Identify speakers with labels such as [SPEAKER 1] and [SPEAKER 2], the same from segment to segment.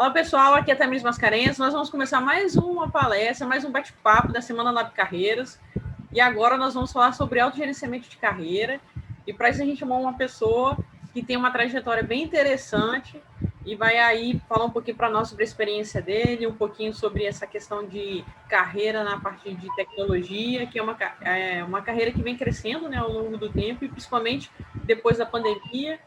[SPEAKER 1] Olá, pessoal, aqui é Tamiris Mascarenhas. Nós vamos começar mais uma palestra, mais um bate-papo da Semana Lab Carreiras. E agora nós vamos falar sobre autogerenciamento de carreira. E para isso a gente chamou uma pessoa que tem uma trajetória bem interessante e vai aí falar um pouquinho para nós sobre a experiência dele, um pouquinho sobre essa questão de carreira na parte de tecnologia, que é uma carreira que vem crescendo, né, ao longo do tempo, e principalmente depois da pandemia.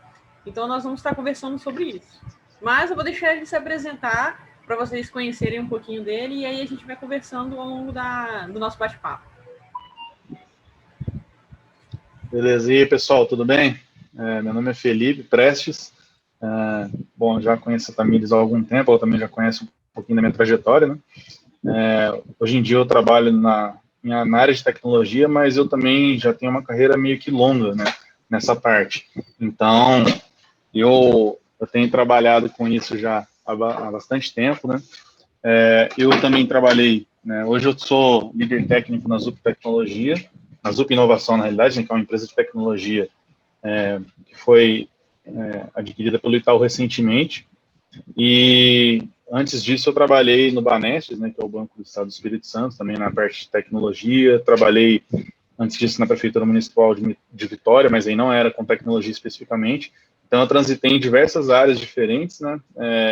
[SPEAKER 1] Então nós vamos estar conversando sobre isso. Mas eu vou deixar ele se apresentar para vocês conhecerem um pouquinho dele e aí a gente vai conversando ao longo do nosso bate-papo.
[SPEAKER 2] Beleza, e aí, pessoal, tudo bem? Meu nome é Felipe Prestes. Bom, já conheço a Tamiris há algum tempo, ela também já conhece um pouquinho da minha trajetória, né? Hoje em dia eu trabalho na área de tecnologia, mas eu também já tenho uma carreira meio que longa, né, nessa parte. Então, eu tenho trabalhado com isso já há bastante tempo, né? Eu também trabalhei, né, hoje eu sou líder técnico na Zup Tecnologia, na Zup Inovação, na realidade, né, que é uma empresa de tecnologia que foi adquirida pelo Itaú recentemente. E antes disso eu trabalhei no Banestes, né, que é o Banco do Estado do Espírito Santo, também na parte de tecnologia. Trabalhei antes disso na Prefeitura Municipal de Vitória, mas aí não era com tecnologia especificamente. Então eu transitei em diversas áreas diferentes, né,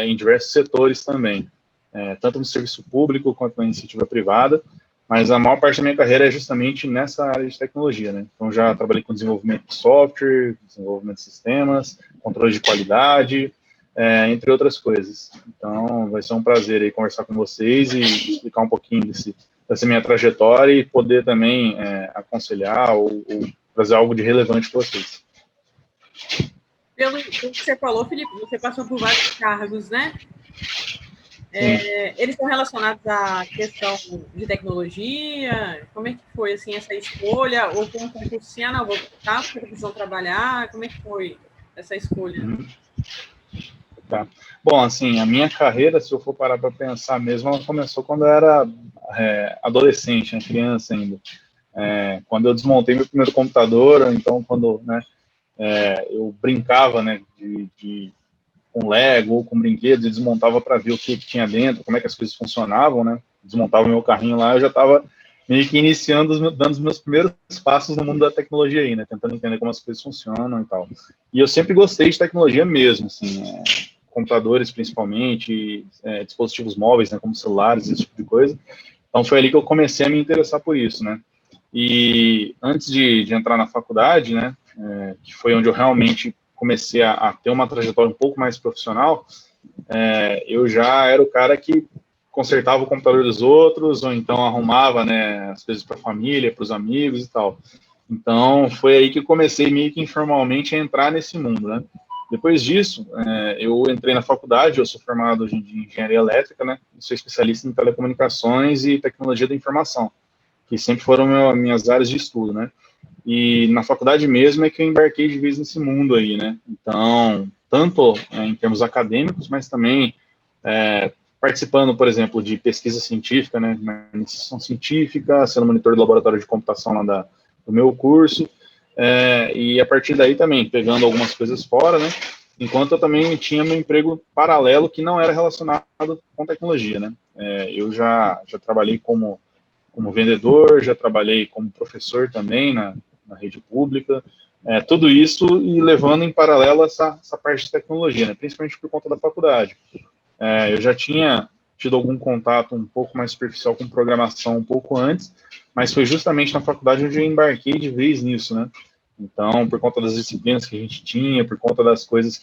[SPEAKER 2] em diversos setores também, tanto no serviço público quanto na iniciativa privada, mas a maior parte da minha carreira é justamente nessa área de tecnologia, né. Então já trabalhei com desenvolvimento de software, desenvolvimento de sistemas, controle de qualidade, entre outras coisas. Então vai ser um prazer aí conversar com vocês e explicar um pouquinho dessa minha trajetória e poder também aconselhar ou trazer algo de relevante para vocês.
[SPEAKER 1] Pelo que você falou, Felipe, você passou por vários cargos, né? Eles estão relacionados à questão de tecnologia? Como é que foi, assim, essa escolha? Ou foi um concurso assim, não, vou voltar porque precisam trabalhar? Como é que foi essa escolha?
[SPEAKER 2] Tá. Bom, assim, a minha carreira, se eu for parar para pensar mesmo, ela começou quando eu era adolescente, né, criança ainda. Quando eu desmontei meu primeiro computador, então quando, né, eu brincava, né, com Lego ou com brinquedos e desmontava para ver o que tinha dentro, como é que as coisas funcionavam, né? Desmontava meu carrinho lá, eu já estava meio que dando os meus primeiros passos no mundo da tecnologia aí, né? Tentando entender como as coisas funcionam e tal. E eu sempre gostei de tecnologia mesmo, assim, computadores principalmente, dispositivos móveis, né, como celulares, esse tipo de coisa. Então foi ali que eu comecei a me interessar por isso, né? E antes de entrar na faculdade, né, que foi onde eu realmente comecei a ter uma trajetória um pouco mais profissional, eu já era o cara que consertava o computador dos outros, ou então arrumava, né, as coisas para a família, para os amigos e tal. Então, foi aí que eu comecei meio que informalmente a entrar nesse mundo, né. Depois disso, eu entrei na faculdade, eu sou formado hoje em engenharia elétrica, né, sou especialista em telecomunicações e tecnologia da informação, que sempre foram minhas áreas de estudo, né. E na faculdade mesmo é que eu embarquei de vez nesse mundo aí, né? Então, tanto em termos acadêmicos, mas também participando, por exemplo, de pesquisa científica, né? Na iniciação científica, sendo monitor do laboratório de computação lá do meu curso, e a partir daí também, pegando algumas coisas fora, né? Enquanto eu também tinha meu emprego paralelo que não era relacionado com tecnologia, né? Eu já trabalhei como vendedor, já trabalhei como professor também na rede pública, tudo isso e levando em paralelo essa parte de tecnologia, né, principalmente por conta da faculdade. Eu já tinha tido algum contato um pouco mais superficial com programação um pouco antes, mas foi justamente na faculdade onde eu embarquei de vez nisso, né. Então, por conta das disciplinas que a gente tinha, por conta das coisas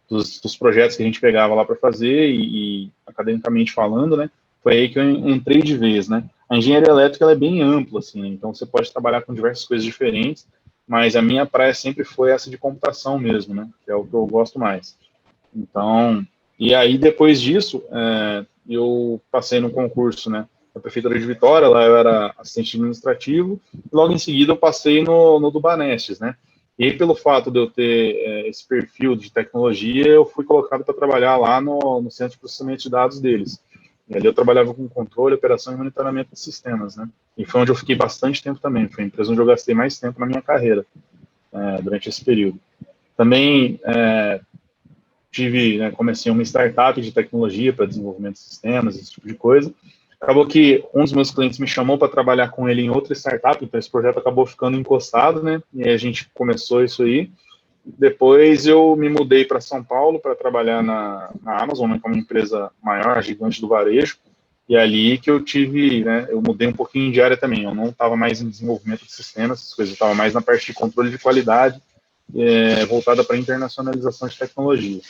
[SPEAKER 2] dos projetos que a gente pegava lá para fazer e academicamente falando, né, foi aí que eu entrei de vez, né. A engenharia elétrica ela é bem ampla, assim, né? Então você pode trabalhar com diversas coisas diferentes, mas a minha praia sempre foi essa de computação mesmo, né? Que é o que eu gosto mais. Então, e aí depois disso, eu passei no concurso, né? Da Prefeitura de Vitória, lá eu era assistente administrativo, e logo em seguida eu passei no do Banestes, né? E aí, pelo fato de eu ter esse perfil de tecnologia, eu fui colocado para trabalhar lá no centro de processamento de dados deles. E ali eu trabalhava com controle, operação e monitoramento de sistemas, né? E foi onde eu fiquei bastante tempo também. Foi a empresa onde eu gastei mais tempo na minha carreira, durante esse período. Também tive, né, comecei uma startup de tecnologia para desenvolvimento de sistemas, esse tipo de coisa. Acabou que um dos meus clientes me chamou para trabalhar com ele em outra startup, então esse projeto acabou ficando encostado, né? E aí a gente começou isso aí. Depois eu me mudei para São Paulo para trabalhar na Amazon, né, que é uma empresa maior, gigante do varejo. E ali que eu tive, né, eu mudei um pouquinho de área também. Eu não estava mais em desenvolvimento de sistemas, essas coisas, eu estava mais na parte de controle de qualidade, voltada para internacionalização de tecnologia.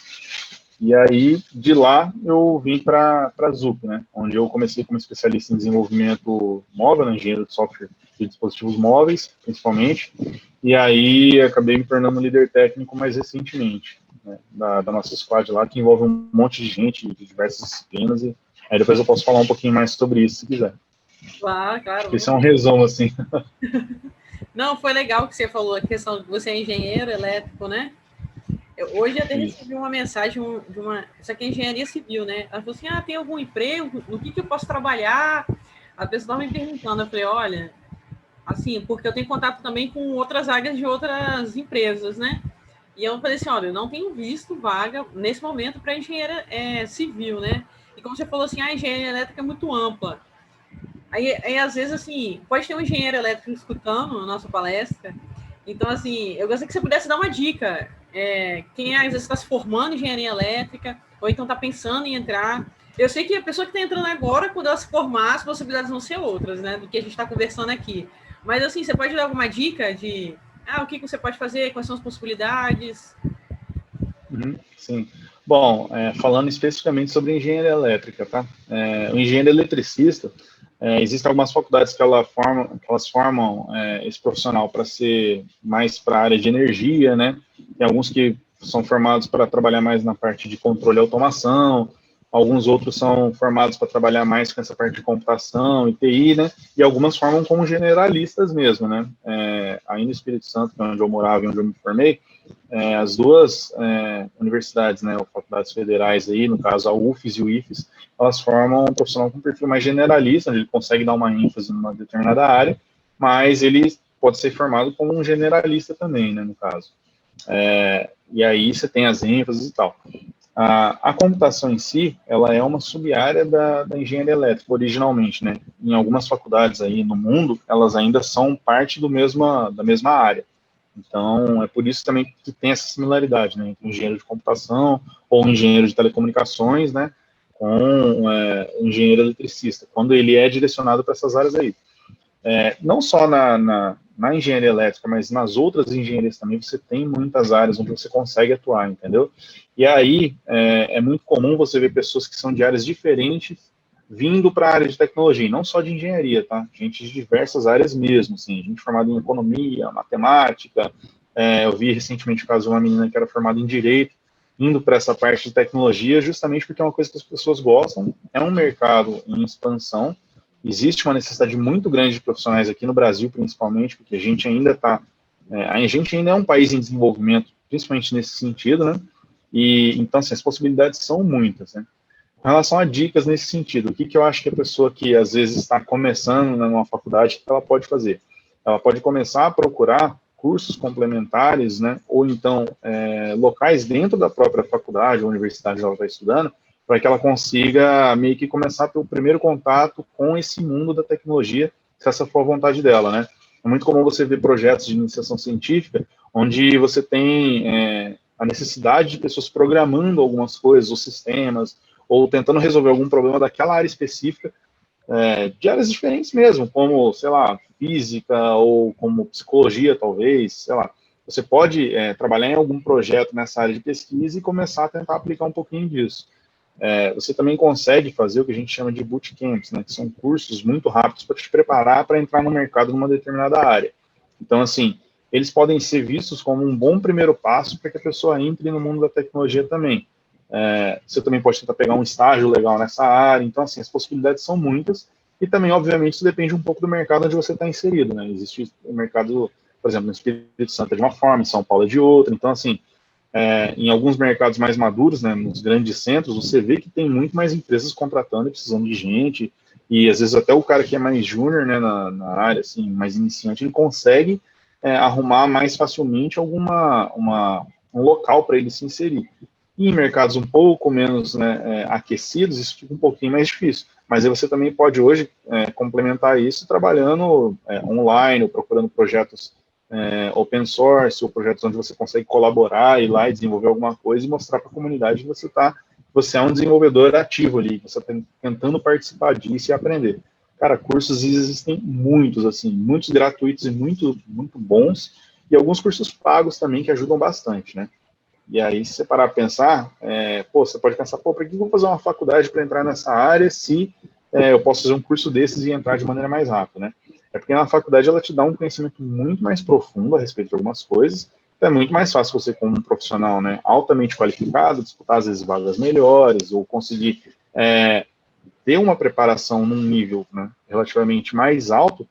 [SPEAKER 2] E aí, de lá, eu vim para a Zup, né, onde eu comecei como especialista em desenvolvimento móvel, né, engenheiro de software de dispositivos móveis, principalmente, e aí acabei me tornando líder técnico mais recentemente, né, da nossa squad lá, que envolve um monte de gente de diversas disciplinas, e aí depois eu posso falar um pouquinho mais sobre isso, se quiser.
[SPEAKER 1] Claro.
[SPEAKER 2] Esse é um resumo, assim.
[SPEAKER 1] Não, foi legal que você falou a questão de você é engenheiro elétrico, né? Hoje eu até recebi uma mensagem de uma... Isso aqui é engenharia civil, né? Ela falou assim, tem algum emprego? No que eu posso trabalhar? A pessoa estava me perguntando. Eu falei, olha, assim, porque eu tenho contato também com outras áreas de outras empresas, né? E eu falei assim, olha, eu não tenho visto vaga nesse momento para engenheira civil, né? E como você falou assim, a engenharia elétrica é muito ampla. Aí, às vezes, assim, pode ter um engenheiro elétrico escutando a nossa palestra. Então, assim, eu gostaria que você pudesse dar uma dica. Quem às vezes está se formando em engenharia elétrica, ou então está pensando em entrar. Eu sei que a pessoa que está entrando agora, quando ela se formar, as possibilidades vão ser outras, né? Do que a gente está conversando aqui. Mas, assim, você pode dar alguma dica de o que você pode fazer, quais são as possibilidades?
[SPEAKER 2] Sim. Bom, falando especificamente sobre engenharia elétrica, tá? O engenheiro eletricista, existem algumas faculdades que elas formam esse profissional para ser mais para a área de energia, né? Tem alguns que são formados para trabalhar mais na parte de controle e automação, alguns outros são formados para trabalhar mais com essa parte de computação e TI, né? E algumas formam como generalistas mesmo, né? Aí no Espírito Santo, que é onde eu morava e onde eu me formei, as duas universidades, né, ou faculdades federais aí, no caso a UFES e o IFES, elas formam um profissional com um perfil mais generalista, onde ele consegue dar uma ênfase numa determinada área, mas ele pode ser formado como um generalista também, né, no caso. E aí você tem as ênfases e tal. A computação em si, ela é uma sub-área da engenharia elétrica, originalmente, né? Em algumas faculdades aí no mundo, elas ainda são parte da mesma área. Então, é por isso também que tem essa similaridade, né? Entre engenheiro de computação ou engenheiro de telecomunicações, né? Com engenheiro eletricista, quando ele é direcionado para essas áreas aí. Não só na engenharia elétrica, mas nas outras engenharias também, você tem muitas áreas onde você consegue atuar, entendeu? E aí, é muito comum você ver pessoas que são de áreas diferentes vindo para a área de tecnologia, e não só de engenharia, tá? Gente de diversas áreas mesmo, assim, gente formada em economia, matemática, eu vi recentemente o caso de uma menina que era formada em direito, indo para essa parte de tecnologia, justamente porque é uma coisa que as pessoas gostam, é um mercado em expansão, existe uma necessidade muito grande de profissionais aqui no Brasil, principalmente, porque a gente ainda é um país em desenvolvimento, principalmente nesse sentido, né? E então, assim, as possibilidades são muitas, né? Com relação a dicas nesse sentido, o que eu acho que a pessoa que às vezes está começando numa faculdade, o que ela pode fazer? Ela pode começar a procurar cursos complementares, né? Ou então locais dentro da própria faculdade ou universidade que ela está estudando, para que ela consiga meio que começar pelo primeiro contato com esse mundo da tecnologia, se essa for a vontade dela, né? É muito comum você ver projetos de iniciação científica, onde você tem a necessidade de pessoas programando algumas coisas, os sistemas, ou tentando resolver algum problema daquela área específica, de áreas diferentes mesmo, como, sei lá, física, ou como psicologia, talvez, sei lá. Você pode trabalhar em algum projeto nessa área de pesquisa e começar a tentar aplicar um pouquinho disso. Você também consegue fazer o que a gente chama de bootcamps, né, que são cursos muito rápidos para te preparar para entrar no mercado numa determinada área. Então, assim, eles podem ser vistos como um bom primeiro passo para que a pessoa entre no mundo da tecnologia também. Você também pode tentar pegar um estágio legal nessa área. Então, assim, as possibilidades são muitas e também, obviamente, isso depende um pouco do mercado onde você está inserido, né? Existe o mercado, por exemplo, no Espírito Santo é de uma forma, em São Paulo é de outra. Então, assim, em alguns mercados mais maduros, né, nos grandes centros, você vê que tem muito mais empresas contratando e precisando de gente, e às vezes até o cara que é mais júnior, né, na área, assim, mais iniciante, ele consegue arrumar mais facilmente um local para ele se inserir. E em mercados um pouco menos, né, aquecidos, isso fica um pouquinho mais difícil. Mas aí você também pode hoje complementar isso trabalhando online, ou procurando projetos open source, ou projetos onde você consegue colaborar, ir lá e desenvolver alguma coisa e mostrar para a comunidade que você é um desenvolvedor ativo ali, que você está tentando participar disso e aprender. Cara, cursos existem muitos, assim, muitos gratuitos e muito, muito bons, e alguns cursos pagos também que ajudam bastante, né? E aí, se você parar para pensar, você pode pensar, para que eu vou fazer uma faculdade para entrar nessa área se eu posso fazer um curso desses e entrar de maneira mais rápida, né? É porque na faculdade ela te dá um conhecimento muito mais profundo a respeito de algumas coisas, então é muito mais fácil você, como um profissional, né, altamente qualificado, disputar às vezes vagas melhores, ou conseguir ter uma preparação num nível, né, relativamente mais alto,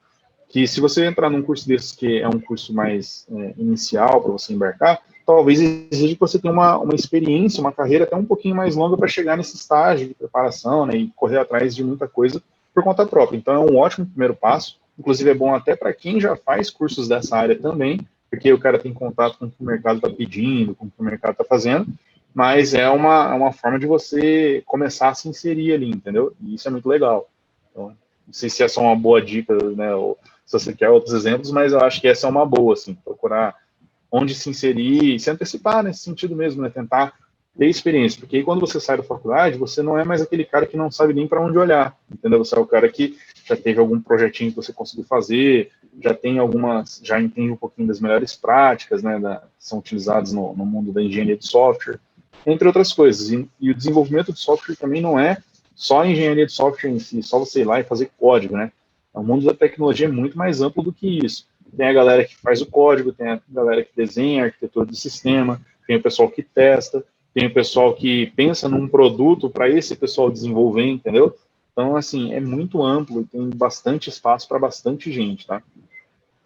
[SPEAKER 2] que se você entrar num curso desses, que é um curso mais inicial para você embarcar, talvez exija que você tenha uma experiência, uma carreira até um pouquinho mais longa para chegar nesse estágio de preparação, né, e correr atrás de muita coisa por conta própria. Então, é um ótimo primeiro passo, inclusive é bom até para quem já faz cursos dessa área também, porque o cara tem contato com o que o mercado está pedindo, com o que o mercado está fazendo, mas é uma forma de você começar a se inserir ali, entendeu? E isso é muito legal. Então, não sei se essa é uma boa dica, né, ou se você quer outros exemplos, mas eu acho que essa é uma boa, assim, procurar onde se inserir, se antecipar nesse sentido mesmo, né, tentar ter experiência, porque aí quando você sai da faculdade, você não é mais aquele cara que não sabe nem para onde olhar, entendeu? Você é o cara que já teve algum projetinho que você conseguiu fazer, já entende um pouquinho das melhores práticas, né, que são utilizadas no mundo da engenharia de software, entre outras coisas. E o desenvolvimento de software também não é só a engenharia de software em si, só você ir lá e fazer código, né? O mundo da tecnologia é muito mais amplo do que isso. Tem a galera que faz o código, tem a galera que desenha a arquitetura do sistema, tem o pessoal que testa, tem o pessoal que pensa num produto para esse pessoal desenvolver, entendeu? Então, assim, é muito amplo e tem bastante espaço para bastante gente, tá?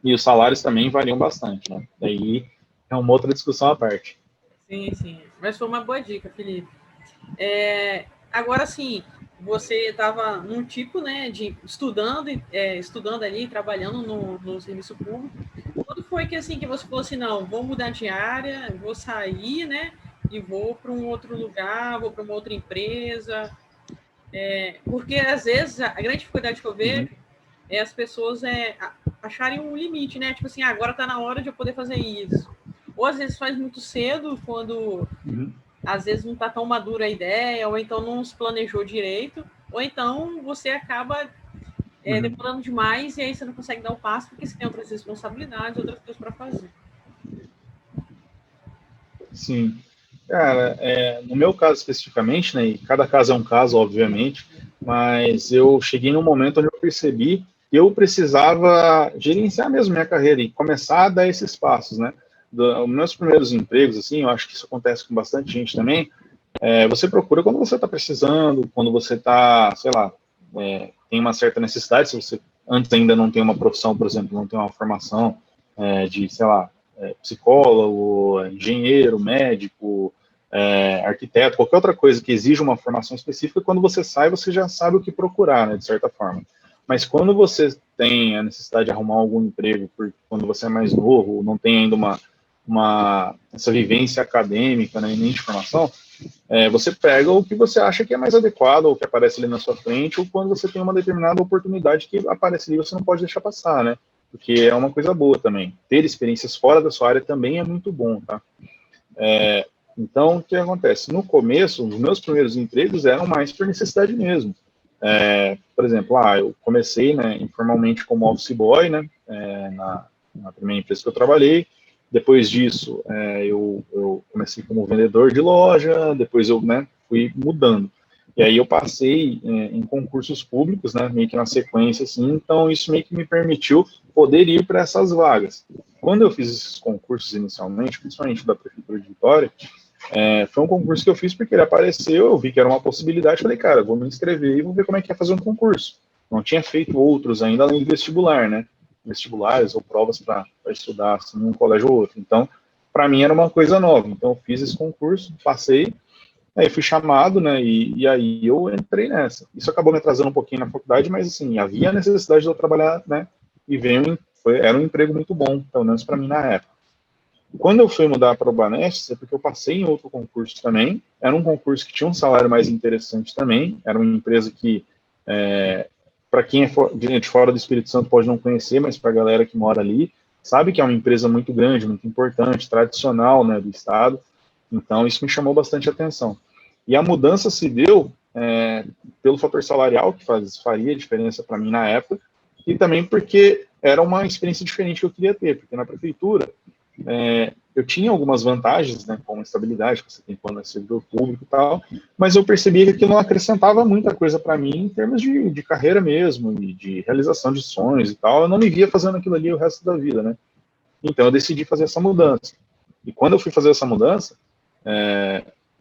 [SPEAKER 2] E os salários também variam bastante, né? Daí é uma outra discussão à parte.
[SPEAKER 1] Sim, sim. Mas foi uma boa dica, Felipe. Agora, sim, você estava num tipo, né, de estudando ali, trabalhando no serviço público. Quando foi que, assim, que você falou assim, não, vou mudar de área, vou sair, né, e vou para um outro lugar, vou para uma outra empresa? Porque, às vezes, a grande dificuldade que eu vejo é as pessoas acharem um limite, né? Tipo assim, agora está na hora de eu poder fazer isso. Ou, às vezes, faz muito cedo, quando... às vezes não está tão madura a ideia, ou então não se planejou direito, ou então você acaba demorando demais e aí você não consegue dar o passo porque você tem outras responsabilidades, outras coisas para fazer.
[SPEAKER 2] Sim. Cara, no meu caso especificamente, né, e cada caso é um caso, obviamente, mas eu cheguei num momento onde eu percebi que eu precisava gerenciar mesmo minha carreira e começar a dar esses passos, né? Os meus primeiros empregos, assim, eu acho que isso acontece com bastante gente também, você procura quando você está precisando, quando você está, sei lá, tem uma certa necessidade, se você antes ainda não tem uma profissão, por exemplo, não tem uma formação de, sei lá, psicólogo, engenheiro, médico, arquiteto, qualquer outra coisa que exija uma formação específica, quando você sai, você já sabe o que procurar, né, de certa forma. Mas quando você tem a necessidade de arrumar algum emprego, quando você é mais novo, não tem ainda essa vivência acadêmica, né, nem de formação, você pega o que você acha que é mais adequado, ou que aparece ali na sua frente, ou quando você tem uma determinada oportunidade que aparece ali, você não pode deixar passar, né? Porque é uma coisa boa também. Ter experiências fora da sua área também é muito bom, tá? Então, o que acontece? No começo, os meus primeiros empregos eram mais por necessidade mesmo. Por exemplo, eu comecei, né, informalmente como office boy, né, na primeira empresa que eu trabalhei. Depois disso, eu comecei como vendedor de loja, depois eu, né, fui mudando. E aí eu passei em concursos públicos, né, meio que na sequência, assim, então isso meio que me permitiu poder ir para essas vagas. Quando eu fiz esses concursos inicialmente, principalmente da Prefeitura de Vitória, foi um concurso que eu fiz porque ele apareceu, eu vi que era uma possibilidade, falei, cara, vou me inscrever e vou ver como é que é fazer um concurso. Não tinha feito outros ainda, além do vestibular, né? Vestibulares ou provas para estudar assim, num colégio ou outro. Então, para mim era uma coisa nova. Então, eu fiz esse concurso, passei, aí fui chamado, né? E aí eu entrei nessa. Isso acabou me atrasando um pouquinho na faculdade, mas assim, havia a necessidade de eu trabalhar, né? E era um emprego muito bom, pelo menos para mim na época. Quando eu fui mudar para o Banestes, é porque eu passei em outro concurso também, era um concurso que tinha um salário mais interessante também, era uma empresa que, para quem é de fora do Espírito Santo pode não conhecer, mas para a galera que mora ali, sabe que é uma empresa muito grande, muito importante, tradicional, né, do estado, então isso me chamou bastante atenção. E a mudança se deu pelo fator salarial, que faria diferença para mim na época, e também porque era uma experiência diferente que eu queria ter, porque na prefeitura eu tinha algumas vantagens, né, como a estabilidade que você tem quando é servidor público e tal, mas eu percebia que aquilo não acrescentava muita coisa para mim em termos de carreira mesmo, e de realização de sonhos e tal. Eu não me via fazendo aquilo ali o resto da vida, né? Então eu decidi fazer essa mudança. E quando eu fui fazer essa mudança,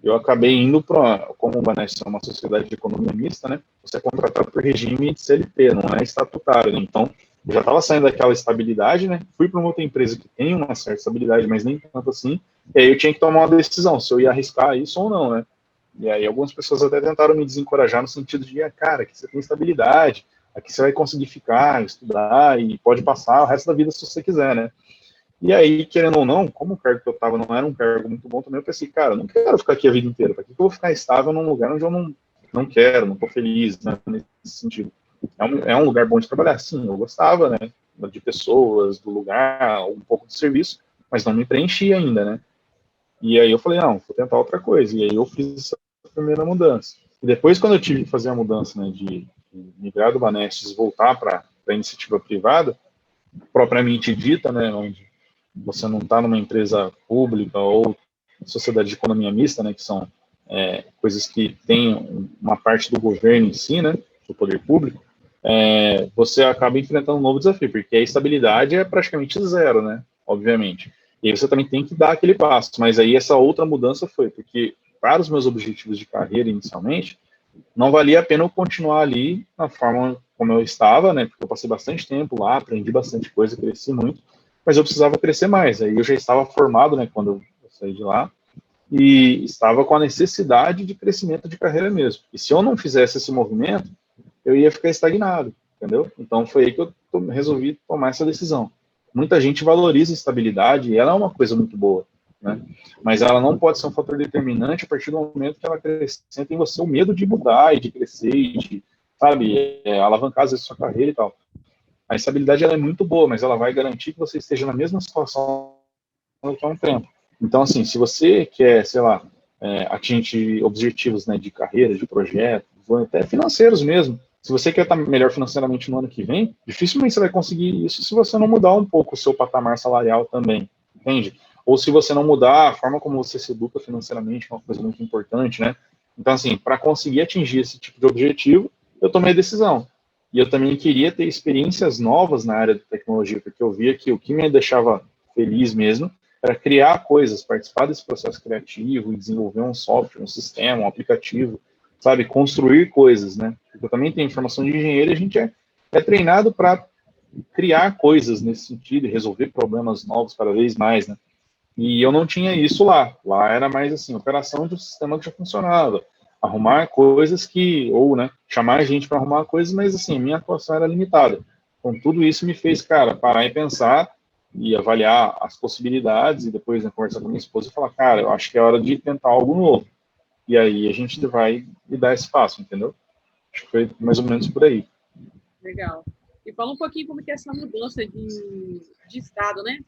[SPEAKER 2] eu acabei indo para, como o Banestes é uma sociedade de economia mista, né? Você é contratado por regime de CLT, não é estatutário, né? Então eu já estava saindo daquela estabilidade, né? Fui para uma outra empresa que tem uma certa estabilidade, mas nem tanto assim. E aí eu tinha que tomar uma decisão, se eu ia arriscar isso ou não, né? E aí algumas pessoas até tentaram me desencorajar no sentido de, cara, aqui você tem estabilidade, aqui você vai conseguir ficar, estudar e pode passar o resto da vida se você quiser, né? E aí, querendo ou não, como o cargo que eu estava não era um cargo muito bom também, eu pensei, cara, eu não quero ficar aqui a vida inteira, para que eu vou ficar estável num lugar onde eu não quero, não estou feliz, né, nesse sentido. É um lugar bom de trabalhar, sim, eu gostava, né, de pessoas, do lugar, um pouco de serviço, mas não me preenchia ainda, né. E aí eu falei, não, vou tentar outra coisa. E aí eu fiz essa primeira mudança. E depois, quando eu tive que fazer a mudança, né, de migrar do Banestes e voltar para a iniciativa privada, propriamente dita, né, onde você não está numa empresa pública ou sociedade de economia mista, né, que são coisas que têm uma parte do governo em si, né, do poder público, você acaba enfrentando um novo desafio, porque a estabilidade é praticamente zero, né, obviamente. E aí você também tem que dar aquele passo. Mas aí essa outra mudança foi, porque para os meus objetivos de carreira inicialmente, não valia a pena eu continuar ali na forma como eu estava, né, porque eu passei bastante tempo lá, aprendi bastante coisa, cresci muito, mas eu precisava crescer mais. Aí eu já estava formado, né, quando eu saí de lá, e estava com a necessidade de crescimento de carreira mesmo. E se eu não fizesse esse movimento, eu ia ficar estagnado, entendeu? Então foi aí que eu resolvi tomar essa decisão. Muita gente valoriza a estabilidade, e ela é uma coisa muito boa, né? Mas ela não pode ser um fator determinante a partir do momento que ela acrescenta em você o medo de mudar e de crescer e de, sabe, alavancar às vezes sua carreira e tal. A estabilidade ela é muito boa, mas ela vai garantir que você esteja na mesma situação daqui a um tempo. Então, assim, se você quer, sei lá, atingir objetivos, né, de carreira, de projeto, até financeiros mesmo, se você quer estar melhor financeiramente no ano que vem, dificilmente você vai conseguir isso se você não mudar um pouco o seu patamar salarial também, entende? Ou se você não mudar a forma como você se educa financeiramente, que é uma coisa muito importante, né? Então, assim, para conseguir atingir esse tipo de objetivo, eu tomei a decisão. E eu também queria ter experiências novas na área de tecnologia, porque eu via que o que me deixava feliz mesmo era criar coisas, participar desse processo criativo e desenvolver um software, um sistema, um aplicativo, sabe, construir coisas, né? Porque eu também tenho formação de engenheiro e a gente é treinado para criar coisas nesse sentido e resolver problemas novos cada vez mais, né? E eu não tinha isso lá. Lá era mais assim, operação de um sistema que já funcionava, arrumar coisas que, ou, né, chamar a gente para arrumar coisas, mas assim, minha atuação era limitada. Então tudo isso me fez, cara, parar e pensar e avaliar as possibilidades e depois, né, conversar com minha esposa e falar, cara, eu acho que é hora de tentar algo novo. E aí a gente vai me dar esse passo, entendeu? Acho que foi mais ou menos por aí.
[SPEAKER 1] Legal. E fala um pouquinho como que é essa mudança de estado, né?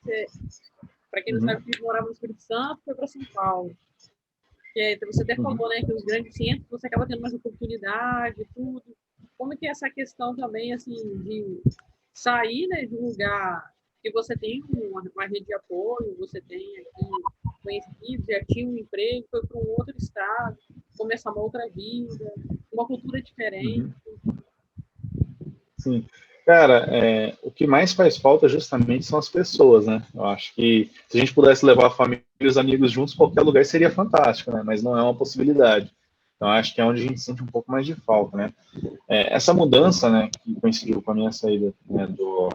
[SPEAKER 1] Para quem não sabe, que morava no Espírito Santo, foi para São Paulo. Você até falou, né, que os grandes centros você acaba tendo mais oportunidade, tudo. Como que é essa questão também, assim, de sair, né, de um lugar que você tem uma rede de apoio, você tem aqui conhecidos, já tinha um emprego, foi para um outro estado, começar uma outra vida, uma cultura diferente.
[SPEAKER 2] Sim. Cara, o que mais faz falta justamente são as pessoas, né? Eu acho que se a gente pudesse levar a família e os amigos juntos, qualquer lugar seria fantástico, né? Mas não é uma possibilidade. Então, acho que é onde a gente sente um pouco mais de falta, né? Essa mudança, né, que coincidiu com a minha saída, né, do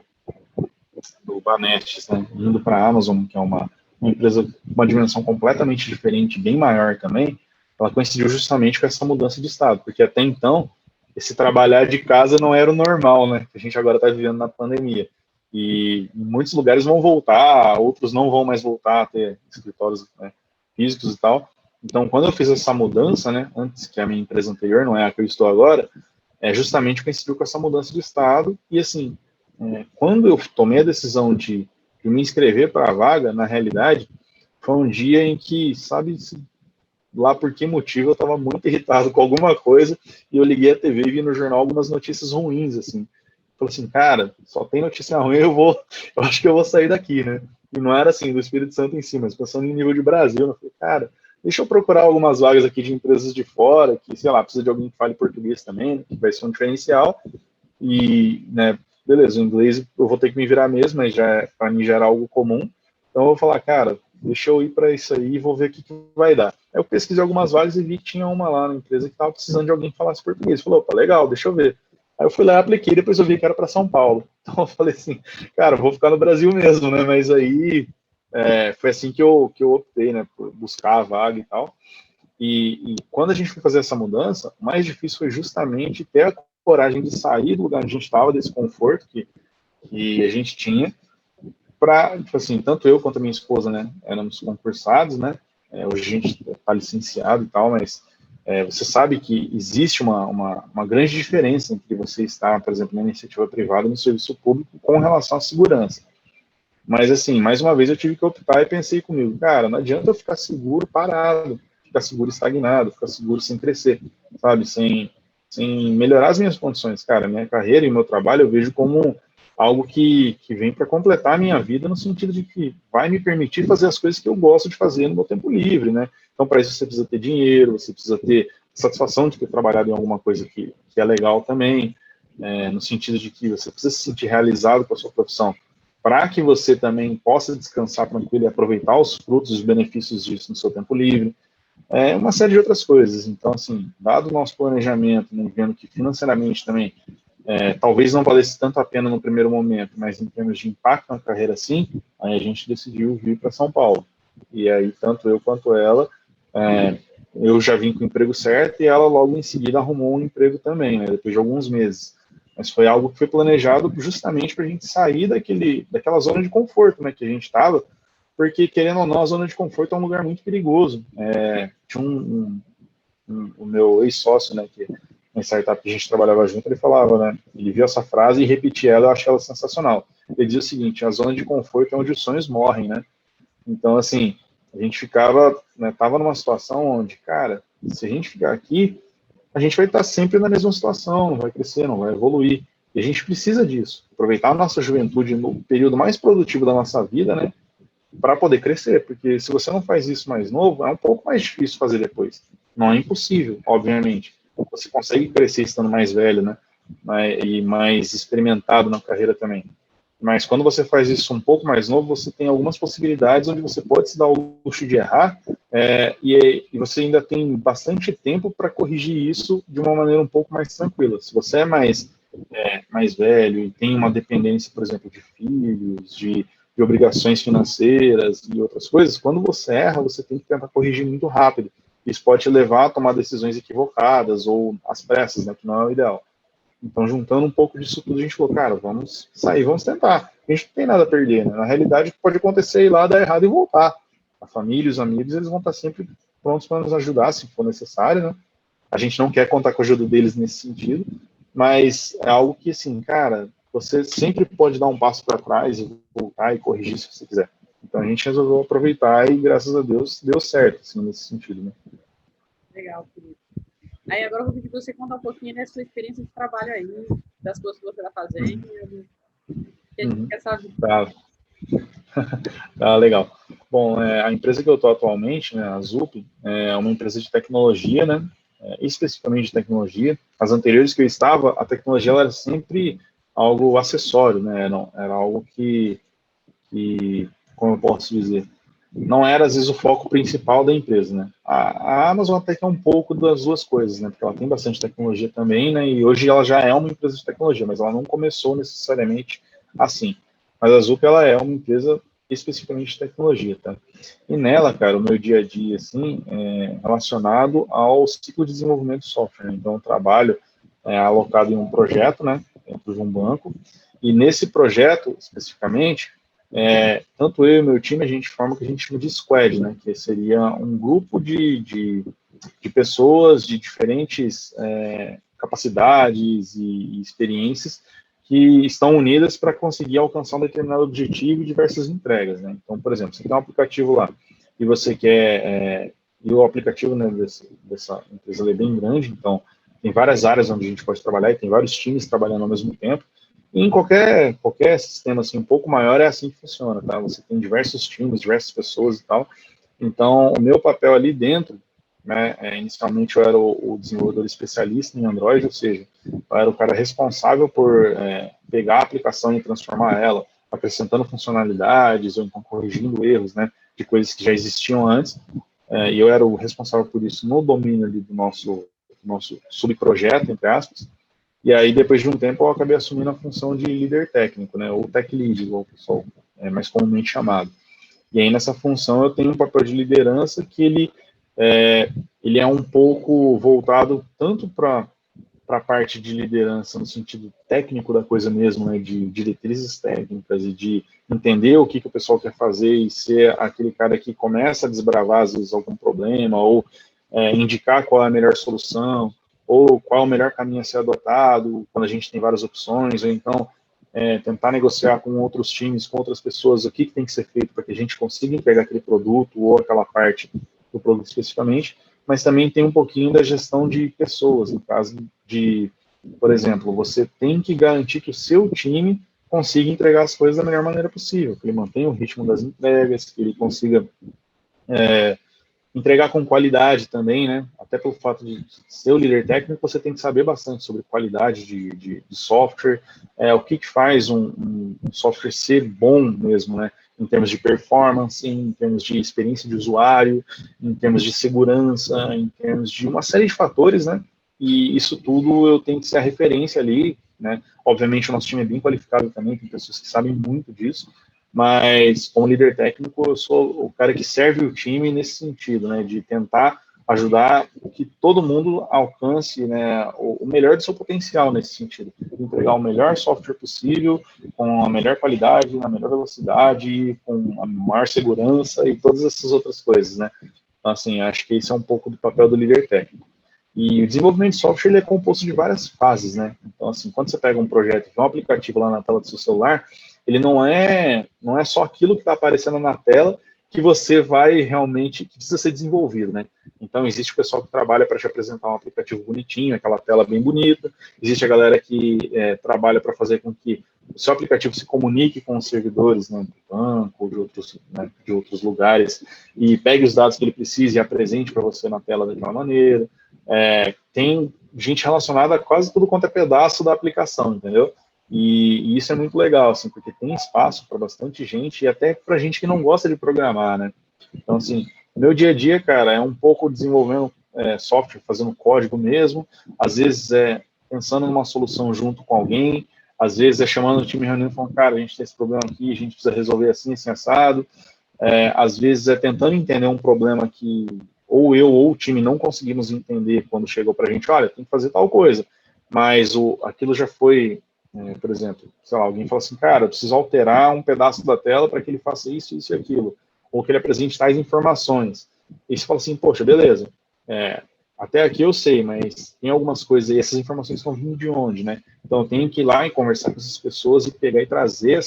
[SPEAKER 2] Banestes, né, indo para a Amazon, que é uma empresa com uma dimensão completamente diferente, bem maior também, ela coincidiu justamente com essa mudança de estado, porque até então esse trabalhar de casa não era o normal, né, que a gente agora está vivendo na pandemia. E em muitos lugares vão voltar, outros não vão mais voltar a ter escritórios, né, físicos e tal. Então, quando eu fiz essa mudança, né, antes que a minha empresa anterior, não é a que eu estou agora, justamente coincidiu com essa mudança de estado. E assim, quando eu tomei a decisão de me inscrever para a vaga, na realidade, foi um dia em que, sabe, lá por que motivo eu estava muito irritado com alguma coisa, e eu liguei a TV e vi no jornal algumas notícias ruins, assim. Falei assim, cara, só tem notícia ruim, eu acho que eu vou sair daqui, né? E não era assim, do Espírito Santo em si, mas pensando em nível de Brasil, eu falei, cara, deixa eu procurar algumas vagas aqui de empresas de fora, que, sei lá, precisa de alguém que fale português também, né, que vai ser um diferencial, e, né, beleza, o inglês eu vou ter que me virar mesmo, mas para mim já era algo comum, então eu vou falar, cara, deixa eu ir para isso aí e vou ver o que vai dar. Aí eu pesquisei algumas vagas e vi que tinha uma lá na empresa que estava precisando de alguém que falasse português. Falou, opa, legal, deixa eu ver. Aí eu fui lá, apliquei, depois eu vi que era para São Paulo. Então eu falei assim, cara, vou ficar no Brasil mesmo, né? Mas aí foi assim que eu optei, né? Por buscar a vaga e tal. E quando a gente foi fazer essa mudança, o mais difícil foi justamente ter a coragem de sair do lugar onde a gente estava, desse conforto que a gente tinha, para, tipo assim, tanto eu quanto a minha esposa, né, éramos concursados, né, hoje a gente está licenciado e tal, mas você sabe que existe uma grande diferença entre você estar, por exemplo, na iniciativa privada e no serviço público com relação à segurança. Mas, assim, mais uma vez eu tive que optar e pensei comigo, cara, não adianta eu ficar seguro parado, ficar seguro estagnado, ficar seguro sem crescer, sabe, sem melhorar as minhas condições. Cara, minha carreira e meu trabalho eu vejo como algo que vem para completar a minha vida, no sentido de que vai me permitir fazer as coisas que eu gosto de fazer no meu tempo livre, né? Então, para isso, você precisa ter dinheiro, você precisa ter satisfação de ter trabalhado em alguma coisa que é legal também, no sentido de que você precisa se sentir realizado com a sua profissão, para que você também possa descansar tranquilo e aproveitar os frutos, os benefícios disso no seu tempo livre. Uma série de outras coisas. Então, assim, dado o nosso planejamento, né, vendo que financeiramente também talvez não valesse tanto a pena no primeiro momento, mas em termos de impacto na carreira, sim, aí a gente decidiu vir para São Paulo. E aí, tanto eu quanto ela, eu já vim com o emprego certo e ela logo em seguida arrumou um emprego também, né, depois de alguns meses. Mas foi algo que foi planejado justamente para a gente sair daquela zona de conforto, né, que a gente estava, porque, querendo ou não, a zona de conforto é um lugar muito perigoso. Tinha o meu ex-sócio, né, que na startup que a gente trabalhava junto, ele falava, né, ele viu essa frase e repetia ela, eu achei ela sensacional. Ele dizia o seguinte, a zona de conforto é onde os sonhos morrem, né? Então, assim, a gente ficava, né, tava numa situação onde, cara, se a gente ficar aqui, a gente vai estar sempre na mesma situação, não vai crescer, não vai evoluir. E a gente precisa disso, aproveitar a nossa juventude no período mais produtivo da nossa vida, né, para poder crescer, porque se você não faz isso mais novo, é um pouco mais difícil fazer depois. Não é impossível, obviamente. Você consegue crescer estando mais velho, né? E mais experimentado na carreira também. Mas quando você faz isso um pouco mais novo, você tem algumas possibilidades onde você pode se dar o luxo de errar, e você ainda tem bastante tempo para corrigir isso de uma maneira um pouco mais tranquila. Se você é mais velho e tem uma dependência, por exemplo, de filhos, de obrigações financeiras e outras coisas, quando você erra, você tem que tentar corrigir muito rápido. Isso pode te levar a tomar decisões equivocadas ou às pressas, né, que não é o ideal. Então, juntando um pouco disso tudo, a gente falou, cara, vamos sair, vamos tentar. A gente não tem nada a perder, né? Na realidade, pode acontecer ir lá, dar errado e voltar. A família, os amigos, eles vão estar sempre prontos para nos ajudar, se for necessário, né? A gente não quer contar com a ajuda deles nesse sentido, mas é algo que, assim, cara, você sempre pode dar um passo para trás e voltar e corrigir se você quiser. Então a gente resolveu aproveitar e, graças a Deus, deu certo, assim, nesse sentido, né?
[SPEAKER 1] Legal, Felipe. Aí agora eu vou pedir para você contar um pouquinho da sua experiência de trabalho aí, das coisas que você está fazendo, que a gente quer saber.
[SPEAKER 2] Tá, legal. Bom, a empresa que eu estou atualmente, né, a ZUP, é uma empresa de tecnologia, né, especificamente de tecnologia. As anteriores que eu estava, a tecnologia ela era sempre algo acessório, né, era algo que, como eu posso dizer, não era, às vezes, o foco principal da empresa, né. A Amazon até que é um pouco das duas coisas, né, porque ela tem bastante tecnologia também, né, e hoje ela já é uma empresa de tecnologia, mas ela não começou necessariamente assim. Mas a ZUP, ela é uma empresa especificamente de tecnologia, tá? E nela, cara, o meu dia a dia, assim, é relacionado ao ciclo de desenvolvimento de software. Então, eu trabalho alocado em um projeto, né, dentro de um banco, E nesse projeto, especificamente, tanto eu e meu time, a gente forma o que a gente chama de squad, né, que seria um grupo de pessoas de diferentes capacidades e experiências que estão unidas para conseguir alcançar um determinado objetivo e diversas entregas, né? Então, por exemplo, você tem um aplicativo lá e você quer... e o aplicativo, né, dessa empresa é bem grande, então tem várias áreas onde a gente pode trabalhar e tem vários times trabalhando ao mesmo tempo. E em qualquer sistema assim, um pouco maior é assim que funciona, tá? Você tem diversos times, diversas pessoas e tal. Então, o meu papel ali dentro, né, inicialmente eu era o desenvolvedor especialista em Android, ou seja, eu era o cara responsável por pegar a aplicação e transformar ela, acrescentando funcionalidades ou então corrigindo erros, né, de coisas que já existiam antes, e eu era o responsável por isso no domínio ali do nosso subprojeto, entre aspas. E aí, depois de um tempo, eu acabei assumindo a função de líder técnico, né, ou tech lead, igual o pessoal é mais comumente chamado. E aí, nessa função, eu tenho um papel de liderança que ele é um pouco voltado tanto para a parte de liderança no sentido técnico da coisa mesmo, né, de diretrizes técnicas e de entender o que o pessoal quer fazer e ser aquele cara que começa a desbravar, às vezes, algum problema ou indicar qual é a melhor solução ou qual é o melhor caminho a ser adotado quando a gente tem várias opções, ou então tentar negociar com outros times, com outras pessoas, o que tem que ser feito para que a gente consiga entregar aquele produto ou aquela parte do produto especificamente, mas também tem um pouquinho da gestão de pessoas, no caso de, por exemplo, você tem que garantir que o seu time consiga entregar as coisas da melhor maneira possível, que ele mantenha o ritmo das entregas, que ele consiga entregar com qualidade também, né? Até pelo fato de ser o líder técnico, você tem que saber bastante sobre qualidade de software, o que faz um software ser bom mesmo, né? Em termos de performance, em termos de experiência de usuário, em termos de segurança, em termos de uma série de fatores, né? E isso tudo eu tenho que ser a referência ali, né? Obviamente o nosso time é bem qualificado também, tem pessoas que sabem muito disso, mas como líder técnico eu sou o cara que serve o time nesse sentido, né, de tentar ajudar que todo mundo alcance, né, o melhor do seu potencial nesse sentido, entregar o melhor software possível, com a melhor qualidade, na melhor velocidade, com a maior segurança e todas essas outras coisas, né. Então, assim, acho que esse é um pouco do papel do líder técnico. E o desenvolvimento de software ele é composto de várias fases, né. Então, assim, quando você pega um projeto, um aplicativo lá na tela do seu celular, ele não é só aquilo que está aparecendo na tela que você vai realmente, que precisa ser desenvolvido, né? Então, existe o pessoal que trabalha para te apresentar um aplicativo bonitinho, aquela tela bem bonita, existe a galera que trabalha para fazer com que o seu aplicativo se comunique com os servidores, né, do banco, de outros lugares, e pegue os dados que ele precisa e apresente para você na tela daquela maneira. Tem gente relacionada a quase tudo quanto é pedaço da aplicação, entendeu? E isso é muito legal, assim, porque tem espaço para bastante gente e até para gente que não gosta de programar, né? Então, assim, meu dia a dia, cara, é um pouco desenvolvendo software, fazendo código mesmo, às vezes pensando numa solução junto com alguém, às vezes chamando o time em reunião e falando, cara, a gente tem esse problema aqui, a gente precisa resolver assim, assim, assado. Às vezes tentando entender um problema que ou eu ou o time não conseguimos entender quando chegou para a gente, olha, tem que fazer tal coisa, mas aquilo já foi... por exemplo, sei lá, alguém fala assim, cara, eu preciso alterar um pedaço da tela para que ele faça isso, isso e aquilo, ou que ele apresente tais informações. E você fala assim, poxa, beleza, até aqui eu sei, mas tem algumas coisas aí, essas informações estão vindo de onde, né? Então eu tenho que ir lá e conversar com essas pessoas e pegar e trazer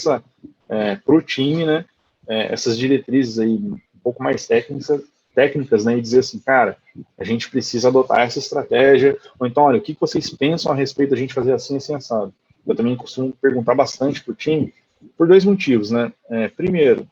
[SPEAKER 2] para o time, né, essas diretrizes aí um pouco mais técnicas, né, e dizer assim, cara, a gente precisa adotar essa estratégia, ou então, olha, o que vocês pensam a respeito da gente fazer assim, assim, assado? Eu também costumo perguntar bastante para o time, por dois motivos, né? Primeiro,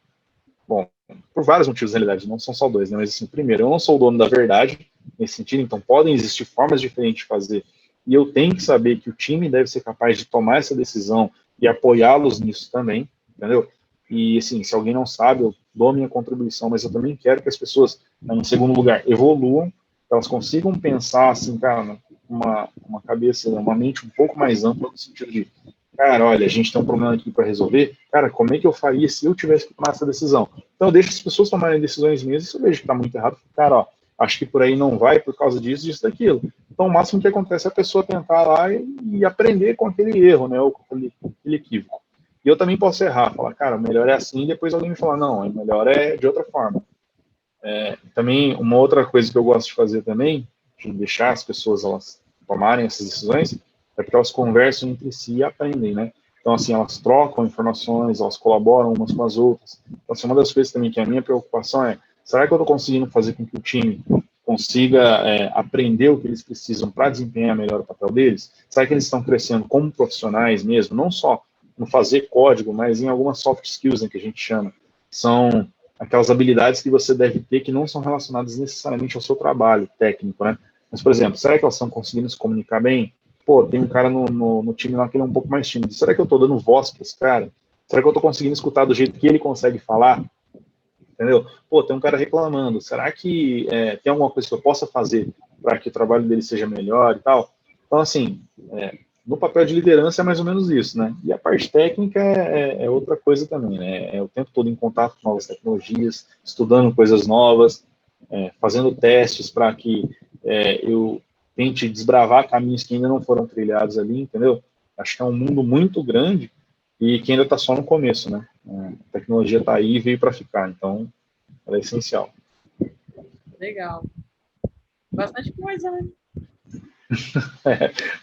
[SPEAKER 2] bom, por vários motivos, na realidade, não são só dois, né? Mas, assim, primeiro, eu não sou o dono da verdade, nesse sentido, então podem existir formas diferentes de fazer, e eu tenho que saber que o time deve ser capaz de tomar essa decisão e apoiá-los nisso também, entendeu? E, assim, se alguém não sabe, eu dou a minha contribuição, mas eu também quero que as pessoas, em segundo lugar, evoluam, que elas consigam pensar, assim, cara, uma cabeça, uma mente um pouco mais ampla, no sentido de, cara, olha, a gente tem um problema aqui para resolver, cara, como é que eu faria se eu tivesse que tomar essa decisão? Então eu deixo as pessoas tomarem decisões minhas, e se eu vejo que está muito errado, cara, ó, acho que por aí não vai por causa disso, disso, daquilo. Então, o máximo que acontece é a pessoa tentar lá e aprender com aquele erro, né, ou com aquele equívoco. E eu também posso errar, falar, cara, o melhor é assim, e depois alguém me falar, não, o melhor é de outra forma. Também, uma outra coisa que eu gosto de fazer também, de deixar as pessoas elas tomarem essas decisões, é porque elas conversam entre si e aprendem, né? Então, assim, elas trocam informações, elas colaboram umas com as outras. Então, assim, uma das coisas também que a minha preocupação é, será que eu estou conseguindo fazer com que o time consiga aprender o que eles precisam para desempenhar melhor o papel deles? Será que eles estão crescendo como profissionais mesmo, não só no fazer código, mas em algumas soft skills, né, que a gente chama, são aquelas habilidades que você deve ter que não são relacionadas necessariamente ao seu trabalho técnico, né? Mas, por exemplo, será que elas estão conseguindo se comunicar bem? Pô, tem um cara no time lá que ele é um pouco mais tímido. Será que eu estou dando voz para esse cara? Será que eu estou conseguindo escutar do jeito que ele consegue falar? Entendeu? Pô, tem um cara reclamando. Será que tem alguma coisa que eu possa fazer para que o trabalho dele seja melhor e tal? Então, assim, no papel de liderança é mais ou menos isso, né? E a parte técnica é outra coisa também, né? É o tempo todo em contato com novas tecnologias, estudando coisas novas, fazendo testes para que eu tente desbravar caminhos que ainda não foram trilhados ali, entendeu? Acho que é um mundo muito grande e que ainda está só no começo, né? A tecnologia está aí e veio para ficar, então ela é essencial.
[SPEAKER 1] Legal. Bastante coisa, né?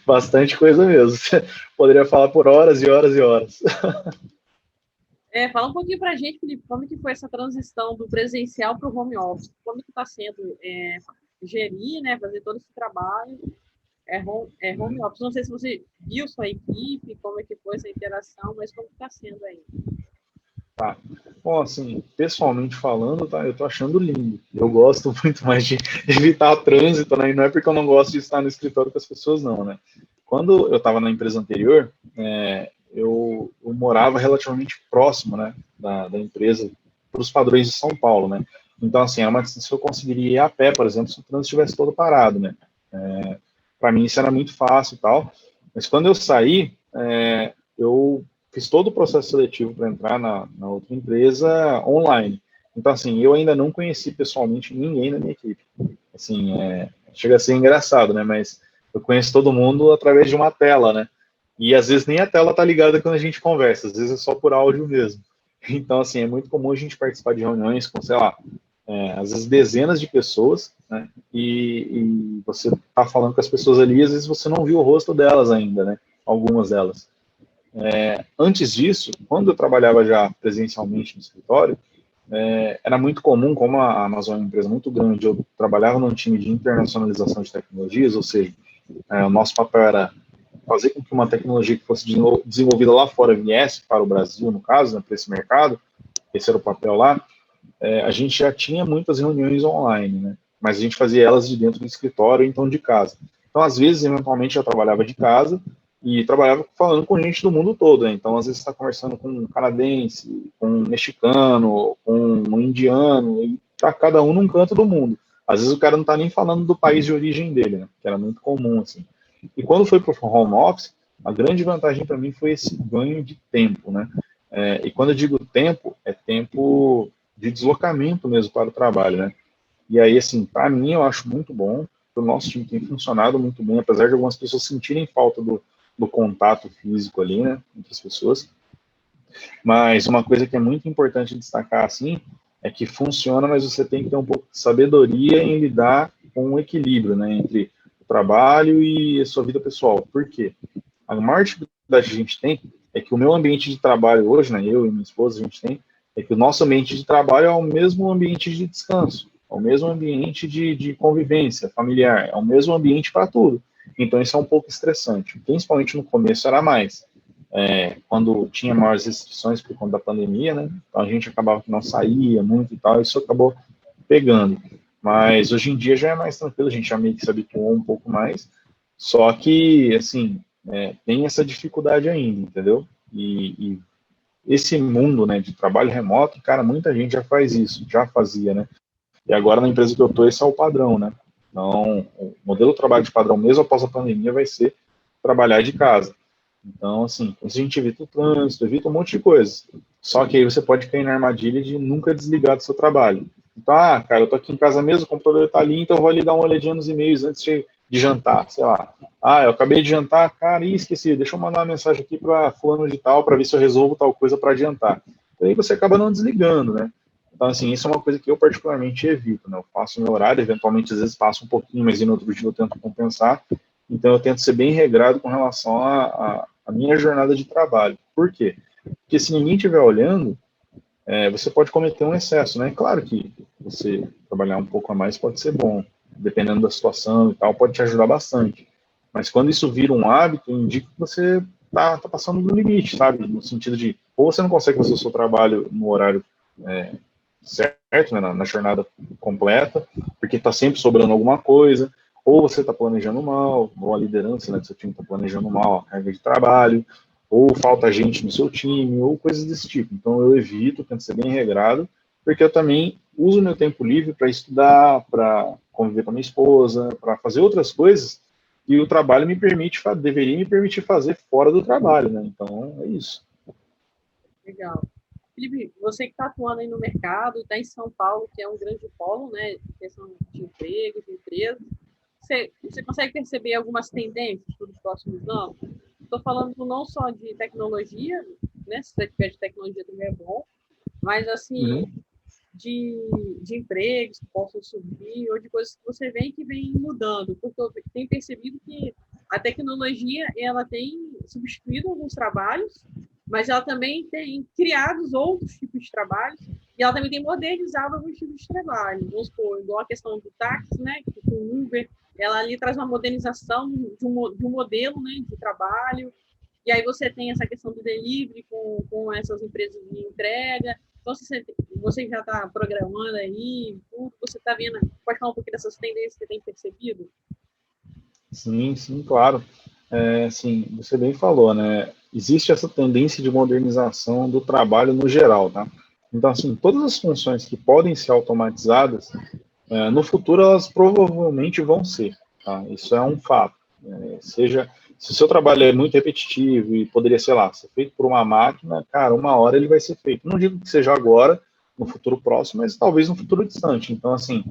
[SPEAKER 2] Bastante coisa mesmo. Poderia falar por horas e horas e horas.
[SPEAKER 1] Fala um pouquinho para a gente, Felipe, como que foi essa transição do presencial para o home office? Como que está sendo gerir, né, fazer todo esse trabalho home office? Não sei se você viu sua equipe, como é que foi essa interação, mas como está sendo aí?
[SPEAKER 2] Tá. Bom, assim, pessoalmente falando, tá, eu tô achando lindo. Eu gosto muito mais de evitar o trânsito, né? E não é porque eu não gosto de estar no escritório com as pessoas, não, né? Quando eu estava na empresa anterior, eu morava relativamente próximo, né, da empresa para os padrões de São Paulo, né? Então, assim, era uma distância que eu conseguiria ir a pé, por exemplo, se o trânsito estivesse todo parado, né? Para mim isso era muito fácil e tal. Mas quando eu saí, eu fiz todo o processo seletivo para entrar na outra empresa online. Então, assim, eu ainda não conheci pessoalmente ninguém na minha equipe. Assim, chega a ser engraçado, né? Mas eu conheço todo mundo através de uma tela, né? E às vezes nem a tela tá ligada quando a gente conversa, às vezes é só por áudio mesmo. Então, assim, é muito comum a gente participar de reuniões com, sei lá, às vezes dezenas de pessoas, né? E você tá falando com as pessoas ali, e às vezes você não viu o rosto delas ainda, né? Algumas delas. Antes disso, quando eu trabalhava já presencialmente no escritório, era muito comum, como a Amazon é uma empresa muito grande, eu trabalhava num time de internacionalização de tecnologias, ou seja, o nosso papel era fazer com que uma tecnologia que fosse desenvolvida lá fora viesse para o Brasil, no caso, né, para esse mercado, esse era o papel lá, a gente já tinha muitas reuniões online, né, mas a gente fazia elas de dentro do escritório, então de casa. Então, às vezes, eventualmente, eu trabalhava de casa, e trabalhava falando com gente do mundo todo, né? Então, às vezes, você está conversando com um canadense, com um mexicano, com um indiano, e tá cada um num canto do mundo. Às vezes, o cara não está nem falando do país de origem dele, né? Que era muito comum, assim. E quando foi para o home office, a grande vantagem para mim foi esse ganho de tempo, né? E quando eu digo tempo, é tempo de deslocamento mesmo para o trabalho, né? E aí, assim, para mim, eu acho muito bom. O nosso time tem funcionado muito bem, apesar de algumas pessoas sentirem falta do contato físico ali, né, entre as pessoas. Mas uma coisa que é muito importante destacar, assim, é que funciona, mas você tem que ter um pouco de sabedoria em lidar com o equilíbrio, né, entre o trabalho e a sua vida pessoal. Por quê? A maior dificuldade que a gente tem é que o meu ambiente de trabalho hoje, né, eu e minha esposa, a gente tem, é que o nosso ambiente de trabalho é o mesmo ambiente de descanso, é o mesmo ambiente de convivência familiar, é o mesmo ambiente para tudo. Então, isso é um pouco estressante. Principalmente no começo era mais. Quando tinha maiores restrições por conta da pandemia, né? Então, a gente acabava que não saía muito e tal, isso acabou pegando. Mas, hoje em dia, já é mais tranquilo, a gente já meio que se habituou um pouco mais. Só que, assim, tem essa dificuldade ainda, entendeu? E esse mundo, né, de trabalho remoto, cara, muita gente já faz isso, já fazia, né? E agora, na empresa que eu tô, esse é o padrão, né? Então, o modelo de trabalho de padrão, mesmo após a pandemia, vai ser trabalhar de casa. Então, assim, a gente evita o trânsito, evita um monte de coisas. Só que aí você pode cair na armadilha de nunca desligar do seu trabalho. Então, cara, eu tô aqui em casa mesmo, o computador tá ali, então eu vou ali dar uma olhadinha nos e-mails antes de jantar, sei lá. Eu acabei de jantar, cara, esqueci, deixa eu mandar uma mensagem aqui para fulano de tal, para ver se eu resolvo tal coisa para adiantar. E aí você acaba não desligando, né? Então, assim, isso é uma coisa que eu particularmente evito, né? Eu faço meu horário, eventualmente, às vezes, passo um pouquinho, mas no outro dia eu tento compensar. Então, eu tento ser bem regrado com relação à minha jornada de trabalho. Por quê? Porque se ninguém estiver olhando, você pode cometer um excesso, né? Claro que você trabalhar um pouco a mais pode ser bom, dependendo da situação e tal, pode te ajudar bastante. Mas quando isso vira um hábito, indica que você tá passando do limite, sabe? No sentido de, ou você não consegue fazer o seu trabalho no horário certo, né? Na jornada completa, porque está sempre sobrando alguma coisa, ou você está planejando mal, ou a liderança, né, do seu time está planejando mal a carga de trabalho, ou falta gente no seu time, ou coisas desse tipo. Então eu evito, tento ser bem regrado, porque eu também uso meu tempo livre para estudar, para conviver com a minha esposa, para fazer outras coisas que o trabalho deveria me permitir fazer fora do trabalho, né? Então é isso.
[SPEAKER 1] Legal. Felipe, você que está atuando aí no mercado, está em São Paulo, que é um grande polo, né, de questão de emprego, de empresas, você consegue perceber algumas tendências para os próximos anos? Estou falando não só de tecnologia, né, se você tiver de tecnologia também é bom, mas assim, de empregos que possam surgir, ou de coisas que você vê que vem mudando, porque eu tenho percebido que a tecnologia ela tem substituído alguns trabalhos, mas ela também tem criado outros tipos de trabalhos, e ela também tem modernizado alguns tipos de trabalho. Vamos supor, igual a questão do táxi, né, que com o Uber, ela ali traz uma modernização de um modelo, né, de trabalho, e aí você tem essa questão do delivery com essas empresas de entrega. Então, você já está programando aí, tudo, você está vendo, pode falar um pouquinho dessas tendências que você tem percebido?
[SPEAKER 2] Sim, sim, claro. Sim, você bem falou, né? Existe essa tendência de modernização do trabalho no geral, tá? Então, assim, todas as funções que podem ser automatizadas, no futuro elas provavelmente vão ser, tá? Isso é um fato. Seja, se o seu trabalho é muito repetitivo e poderia, sei lá, ser feito por uma máquina, cara, uma hora ele vai ser feito. Não digo que seja agora, no futuro próximo, mas talvez no futuro distante. Então, assim,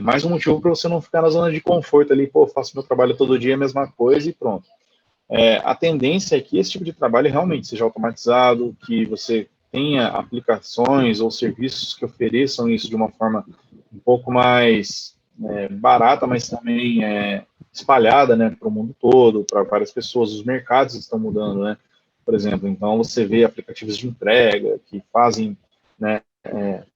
[SPEAKER 2] mais um motivo para você não ficar na zona de conforto ali, pô, faço meu trabalho todo dia, a mesma coisa e pronto. A tendência é que esse tipo de trabalho realmente seja automatizado, que você tenha aplicações ou serviços que ofereçam isso de uma forma um pouco mais barata, mas também espalhada, né, para o mundo todo, para várias pessoas. Os mercados estão mudando, né? Por exemplo, então você vê aplicativos de entrega que fazem, né,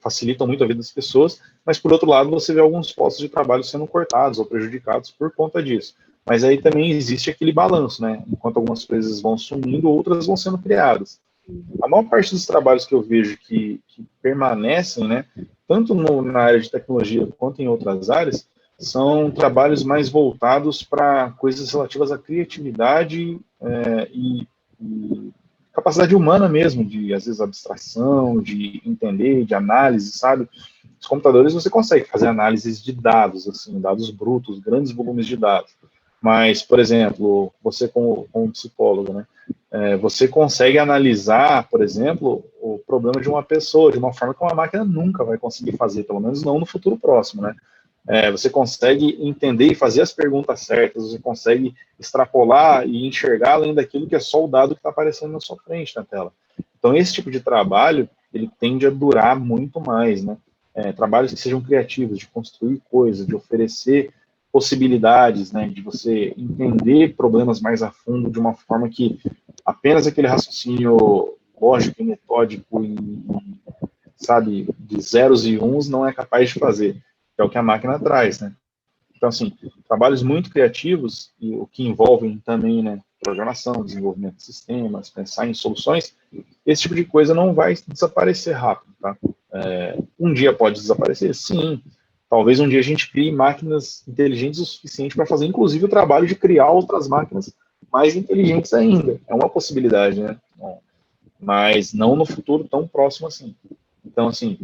[SPEAKER 2] facilitam muito a vida das pessoas, mas por outro lado você vê alguns postos de trabalho sendo cortados ou prejudicados por conta disso. Mas aí também existe aquele balanço, né? Enquanto algumas coisas vão sumindo, outras vão sendo criadas. A maior parte dos trabalhos que eu vejo que permanecem, né, tanto na área de tecnologia quanto em outras áreas, são trabalhos mais voltados para coisas relativas à criatividade e capacidade humana mesmo, de, às vezes, abstração, de entender, de análise, sabe? Os computadores você consegue fazer análises de dados, assim, dados brutos, grandes volumes de dados. Mas, por exemplo, você como psicólogo, né? Você consegue analisar, por exemplo, o problema de uma pessoa de uma forma que uma máquina nunca vai conseguir fazer, pelo menos não no futuro próximo, né? Você consegue entender e fazer as perguntas certas, você consegue extrapolar e enxergar além daquilo que é só o dado que está aparecendo na sua frente na tela. Então, esse tipo de trabalho, ele tende a durar muito mais, né? Trabalhos que sejam criativos, de construir coisas, de oferecer possibilidades, né? De você entender problemas mais a fundo de uma forma que apenas aquele raciocínio lógico e metódico sabe, de zeros e uns não é capaz de fazer, que é o que a máquina traz, né? Então, assim, trabalhos muito criativos, e o que envolvem também, né, programação, desenvolvimento de sistemas, pensar em soluções, esse tipo de coisa não vai desaparecer rápido, tá? Um dia pode desaparecer? Sim. Talvez um dia a gente crie máquinas inteligentes o suficiente para fazer, inclusive, o trabalho de criar outras máquinas mais inteligentes ainda. É uma possibilidade, né? Mas não no futuro tão próximo assim. Então, assim,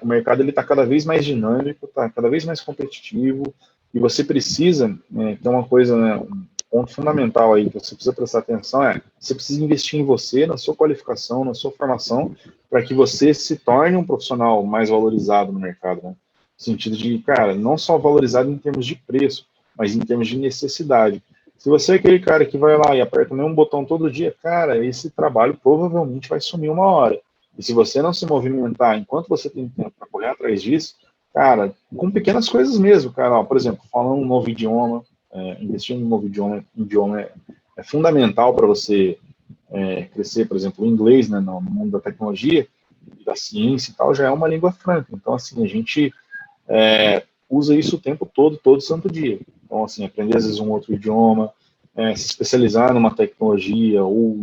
[SPEAKER 2] o mercado está cada vez mais dinâmico, está cada vez mais competitivo, e você precisa ter uma coisa, né, ponto fundamental aí que você precisa prestar atenção você precisa investir em você, na sua qualificação, na sua formação, para que você se torne um profissional mais valorizado no mercado, né? No sentido de, cara, não só valorizado em termos de preço, mas em termos de necessidade. Se você é aquele cara que vai lá e aperta o mesmo botão todo dia, cara, esse trabalho provavelmente vai sumir uma hora. E se você não se movimentar enquanto você tem tempo para correr atrás disso, cara, com pequenas coisas mesmo, cara, ó, por exemplo, falando um novo idioma, investir em um novo idioma é fundamental para você crescer, por exemplo, o inglês, né, no mundo da tecnologia, da ciência e tal, já é uma língua franca. Então, assim, a gente usa isso o tempo todo santo dia. Então, assim, aprender às vezes um outro idioma, se especializar numa tecnologia ou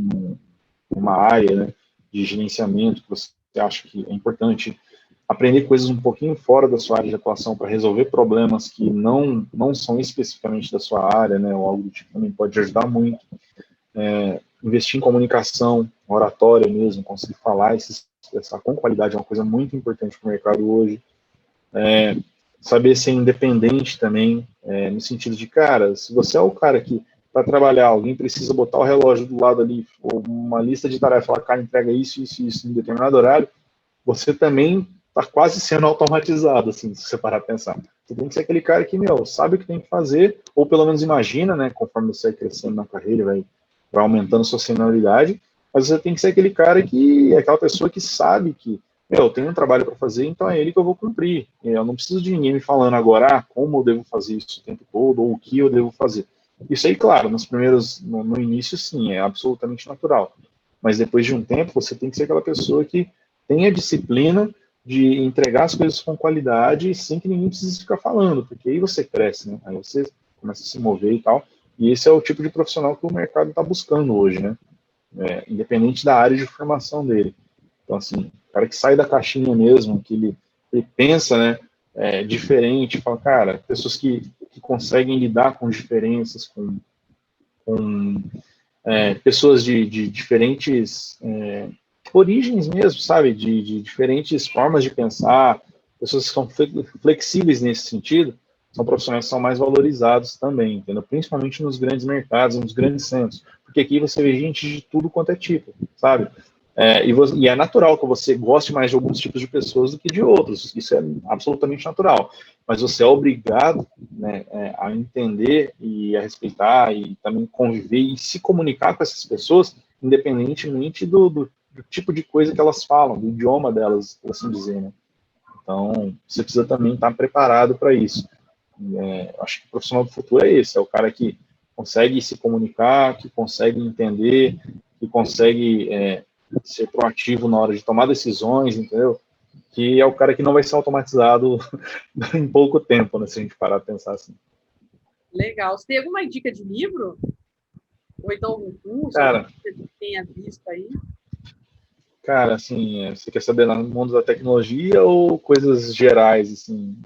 [SPEAKER 2] numa área, né, de gerenciamento que você acha que é importante, aprender coisas um pouquinho fora da sua área de atuação para resolver problemas que não são especificamente da sua área, né, ou algo do tipo, também pode ajudar muito. Investir em comunicação, oratória mesmo, conseguir falar e se expressar com qualidade é uma coisa muito importante para o mercado hoje. Saber ser independente também, no sentido de, cara, se você é o cara que, para trabalhar, alguém precisa botar o relógio do lado ali, ou uma lista de tarefas, falar, cara, entrega isso em determinado horário, você também está quase sendo automatizado, assim, se você parar para pensar. Você tem que ser aquele cara que, sabe o que tem que fazer, ou pelo menos imagina, né, conforme você vai crescendo na carreira, vai aumentando sua senioridade, mas você tem que ser aquele cara que, aquela pessoa que sabe que, eu tenho um trabalho para fazer, então é ele que eu vou cumprir. Eu não preciso de ninguém me falando agora, como eu devo fazer isso o tempo todo, ou o que eu devo fazer. Isso aí, claro, no início, sim, é absolutamente natural. Mas depois de um tempo, você tem que ser aquela pessoa que tem a disciplina de entregar as coisas com qualidade sem que ninguém precise ficar falando, porque aí você cresce, né? Aí você começa a se mover e tal. E esse é o tipo de profissional que o mercado está buscando hoje, né? Independente da área de formação dele. Então, assim, o cara que sai da caixinha mesmo, que ele pensa, né, diferente, fala, cara, pessoas que conseguem lidar com diferenças, com pessoas de diferentes origens mesmo, sabe, de diferentes formas de pensar, pessoas que são flexíveis nesse sentido, são profissionais que são mais valorizados também, entendeu? Principalmente nos grandes mercados, nos grandes centros, porque aqui você vê gente de tudo quanto é tipo, sabe? E é natural que você goste mais de alguns tipos de pessoas do que de outros, isso é absolutamente natural, mas você é obrigado, né, a entender e a respeitar e também conviver e se comunicar com essas pessoas, independentemente do tipo de coisa que elas falam, do idioma delas, por assim dizer, né? Então, você precisa também estar preparado para isso. Acho que o profissional do futuro é esse, é o cara que consegue se comunicar, que consegue entender, que consegue ser proativo na hora de tomar decisões, entendeu? Que é o cara que não vai ser automatizado em pouco tempo, né, se a gente parar de pensar assim.
[SPEAKER 1] Legal. Você tem alguma dica de livro? Ou então algum curso?
[SPEAKER 2] Cara,
[SPEAKER 1] Que você tenha visto aí?
[SPEAKER 2] Cara, assim, você quer saber no mundo da tecnologia ou coisas gerais, assim?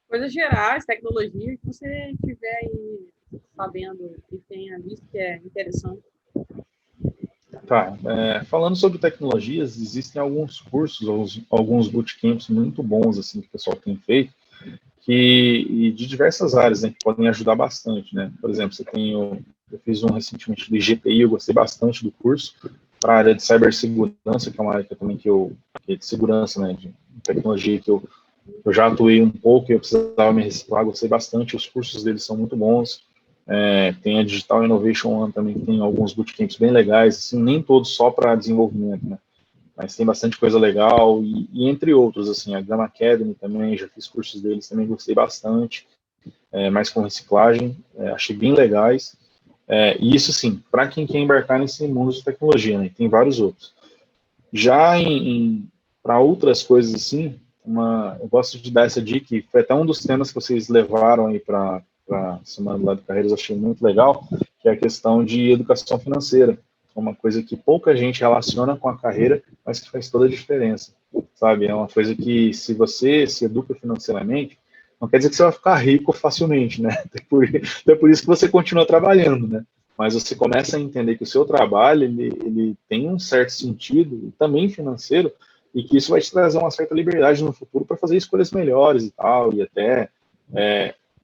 [SPEAKER 1] Coisas gerais, tecnologia, que você estiver aí sabendo e tenha visto que é interessante.
[SPEAKER 2] Tá, falando sobre tecnologias, existem alguns cursos, alguns bootcamps muito bons, assim, que o pessoal tem feito, e de diversas áreas, né, que podem ajudar bastante, né? Por exemplo, eu fiz um recentemente do IGPI, eu gostei bastante do curso, para a área de cibersegurança, que é uma área que é de segurança, né, de tecnologia, que eu já atuei um pouco e eu precisava me reciclar, gostei bastante, os cursos deles são muito bons. Tem a Digital Innovation One também, que tem alguns bootcamps bem legais, assim, nem todos só para desenvolvimento, né? Mas tem bastante coisa legal, e entre outros, assim, a Gamma Academy também, já fiz cursos deles, também gostei bastante, mais com reciclagem, achei bem legais. E isso, sim, para quem quer embarcar nesse mundo de tecnologia, né? Tem vários outros. Já para outras coisas, assim, eu gosto de dar essa dica, e foi até um dos temas que vocês levaram aí para a Semana do Lado de Carreiras, eu achei muito legal, que é a questão de educação financeira. É uma coisa que pouca gente relaciona com a carreira, mas que faz toda a diferença, sabe? É uma coisa que, se você se educa financeiramente, não quer dizer que você vai ficar rico facilmente, né? Até por isso que você continua trabalhando, né? Mas você começa a entender que o seu trabalho, ele tem um certo sentido, também financeiro, e que isso vai te trazer uma certa liberdade no futuro para fazer escolhas melhores e tal, e até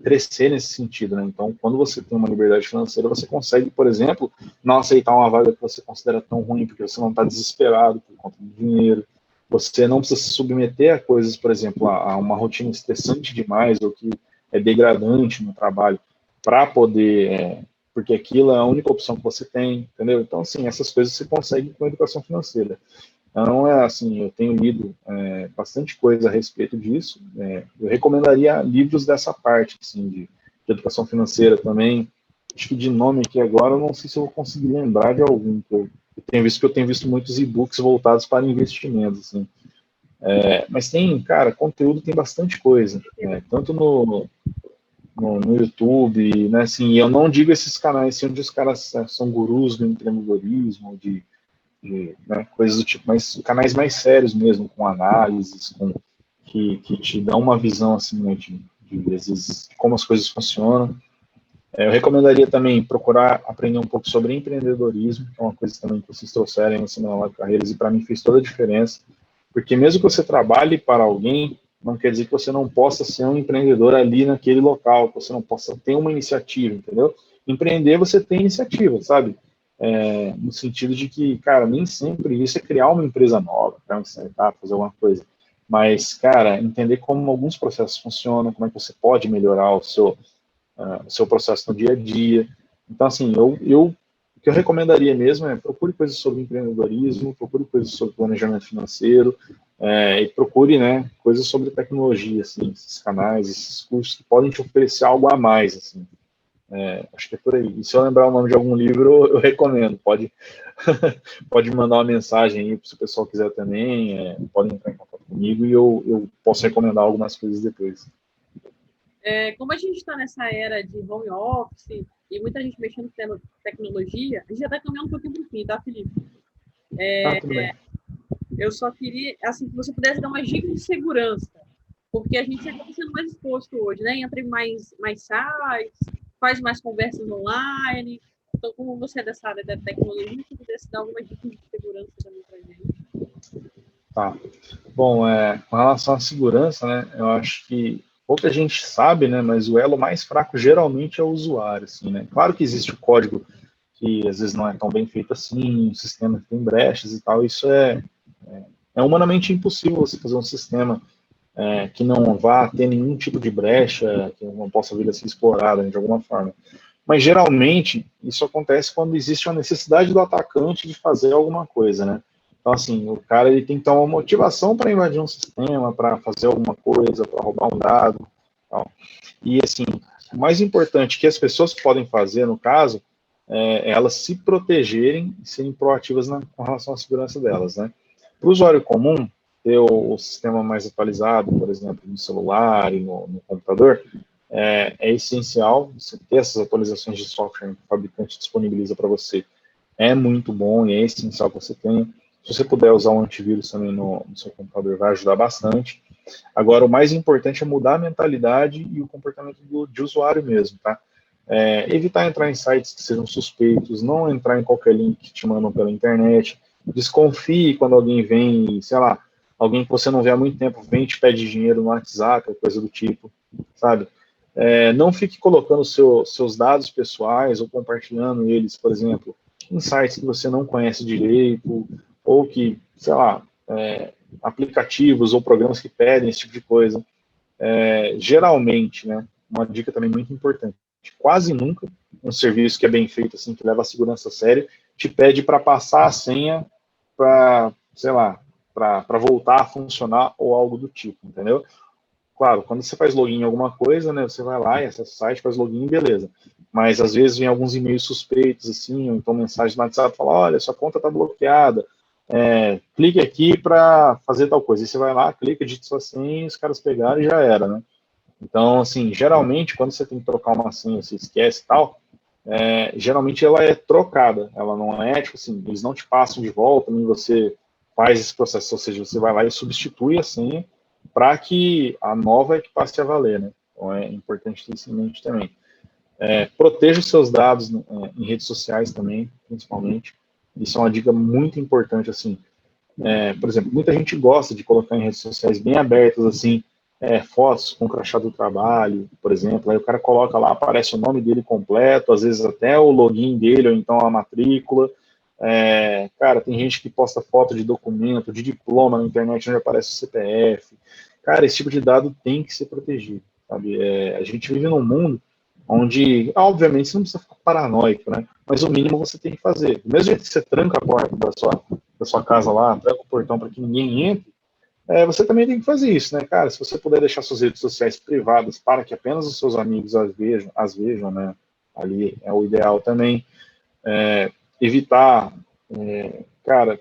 [SPEAKER 2] crescer nesse sentido, né? Então, quando você tem uma liberdade financeira, você consegue, por exemplo, não aceitar uma vaga que você considera tão ruim, porque você não está desesperado por conta do dinheiro, você não precisa se submeter a coisas, por exemplo, a uma rotina estressante demais, ou que é degradante no trabalho, para poder, porque aquilo é a única opção que você tem, entendeu? Então, assim, essas coisas você consegue com a educação financeira. Então, assim, eu tenho lido bastante coisa a respeito disso. Eu recomendaria livros dessa parte, assim, de educação financeira também. Acho que de nome aqui agora, eu não sei se eu vou conseguir lembrar de algum. Que eu tenho visto muitos e-books voltados para investimentos, assim. Mas tem, cara, conteúdo tem bastante coisa, tanto no YouTube, né, assim, eu não digo esses canais assim, onde os caras são gurus do empreendedorismo, né, coisas do tipo, mas canais mais sérios mesmo, com análises, que te dão uma visão, assim, né, de às vezes, como as coisas funcionam. Eu recomendaria também procurar aprender um pouco sobre empreendedorismo, que é uma coisa também que vocês trouxeram no Semana Live Carreiras, e para mim fez toda a diferença, porque mesmo que você trabalhe para alguém, não quer dizer que você não possa ser um empreendedor ali naquele local, que você não possa ter uma iniciativa, entendeu? Empreender, você tem iniciativa, sabe? No sentido de que, cara, nem sempre isso é criar uma empresa nova, criar uma startup, fazer alguma coisa. Mas, cara, entender como alguns processos funcionam, como é que você pode melhorar o seu processo no dia a dia. Então, assim, o que eu recomendaria mesmo é procure coisas sobre empreendedorismo, procure coisas sobre planejamento financeiro, e procure, né, coisas sobre tecnologia, assim, esses canais, esses cursos que podem te oferecer algo a mais, assim. Acho que é por aí. E se eu lembrar o nome de algum livro, eu recomendo. Pode, pode mandar uma mensagem aí, se o pessoal quiser também, pode entrar em contato comigo e eu posso recomendar algumas coisas depois.
[SPEAKER 1] Como a gente está nessa era de home office e muita gente mexendo com tecnologia, a gente já está caminhando um pouquinho para o fim, tá, Felipe?
[SPEAKER 2] Tudo bem.
[SPEAKER 1] Eu só queria, assim, que você pudesse dar uma dica de segurança, porque a gente acaba sendo mais exposto hoje, né? Entra em mais sites, faz mais conversas online. Então, como você é dessa área da tecnologia, se pudesse dar alguma dica de segurança também para a gente.
[SPEAKER 2] Tá. Bom, com relação à segurança, né, eu acho que pouca gente sabe, né, mas o elo mais fraco geralmente é o usuário, assim, né. Claro que existe o código que às vezes não é tão bem feito assim, um sistema que tem brechas e tal, isso é humanamente impossível você fazer um sistema que não vá ter nenhum tipo de brecha, que não possa vir a ser explorada, né, de alguma forma. Mas geralmente isso acontece quando existe uma necessidade do atacante de fazer alguma coisa, né. Então, assim, o cara ele tem que ter uma motivação para invadir um sistema, para fazer alguma coisa, para roubar um dado. Tal. E, assim, o mais importante que as pessoas podem fazer, no caso, é elas se protegerem e serem proativas com relação à segurança delas, né? Para o usuário comum, ter o sistema mais atualizado, por exemplo, no celular e no computador, é essencial você ter essas atualizações de software que o fabricante disponibiliza para você. É muito bom e é essencial que você tenha. Se você puder usar um antivírus também no seu computador, vai ajudar bastante. Agora, o mais importante é mudar a mentalidade e o comportamento de usuário mesmo, tá? Evitar entrar em sites que sejam suspeitos, não entrar em qualquer link que te mandam pela internet. Desconfie quando alguém vem, sei lá, alguém que você não vê há muito tempo vem e te pede dinheiro no WhatsApp, coisa do tipo, sabe? Não fique colocando seus dados pessoais ou compartilhando eles, por exemplo, em sites que você não conhece direito, ou que, sei lá, aplicativos ou programas que pedem esse tipo de coisa. Geralmente, né, uma dica também muito importante, quase nunca um serviço que é bem feito, assim, que leva a segurança a sério, te pede para passar a senha para, sei lá, para voltar a funcionar ou algo do tipo, entendeu? Claro, quando você faz login em alguma coisa, né, você vai lá e acessa o site, faz login, beleza. Mas às vezes vem alguns e-mails suspeitos, assim, ou então mensagem no WhatsApp, fala, olha, sua conta está bloqueada, clique aqui para fazer tal coisa. E você vai lá, clica, digita sua senha, os caras pegaram e já era, né? Então, assim, geralmente, quando você tem que trocar uma senha, você esquece e tal, geralmente ela é trocada, ela não é, tipo assim, eles não te passam de volta, nem você faz esse processo, ou seja, você vai lá e substitui a senha para que a nova é que passe a valer, né? Então é importante ter isso em mente também. Proteja os seus dados em redes sociais também, principalmente. Isso é uma dica muito importante, assim. Por exemplo, muita gente gosta de colocar em redes sociais bem abertas, assim, fotos com crachá do trabalho, por exemplo, aí o cara coloca lá, aparece o nome dele completo, às vezes até o login dele, ou então a matrícula. Cara, tem gente que posta foto de documento, de diploma na internet, onde aparece o CPF. Cara, esse tipo de dado tem que ser protegido, sabe? A gente vive num mundo onde, obviamente, você não precisa ficar paranoico, né? Mas o mínimo você tem que fazer. Do mesmo jeito que você tranca a porta da sua casa lá, tranca o portão para que ninguém entre, você também tem que fazer isso, né, cara? Se você puder deixar suas redes sociais privadas para que apenas os seus amigos as vejam, né? Ali é o ideal também. Evitar, cara,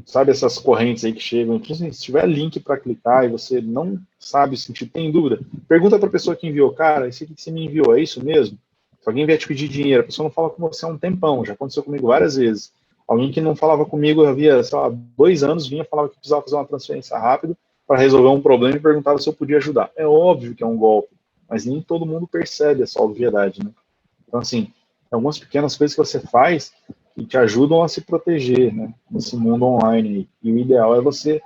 [SPEAKER 2] sabe essas correntes aí que chegam, se tiver link para clicar e você não sabe se tem dúvida, pergunta para a pessoa que enviou, cara, esse aqui que você me enviou, é isso mesmo? Se alguém vier te pedir dinheiro, a pessoa não fala com você há um tempão, já aconteceu comigo várias vezes. Alguém que não falava comigo havia, sei lá, 2 anos, vinha, falava que precisava fazer uma transferência rápido para resolver um problema e perguntava se eu podia ajudar. É óbvio que é um golpe, mas nem todo mundo percebe essa obviedade, né? Então, assim, algumas pequenas coisas que você faz que te ajudam a se proteger, né, nesse mundo online. E o ideal é você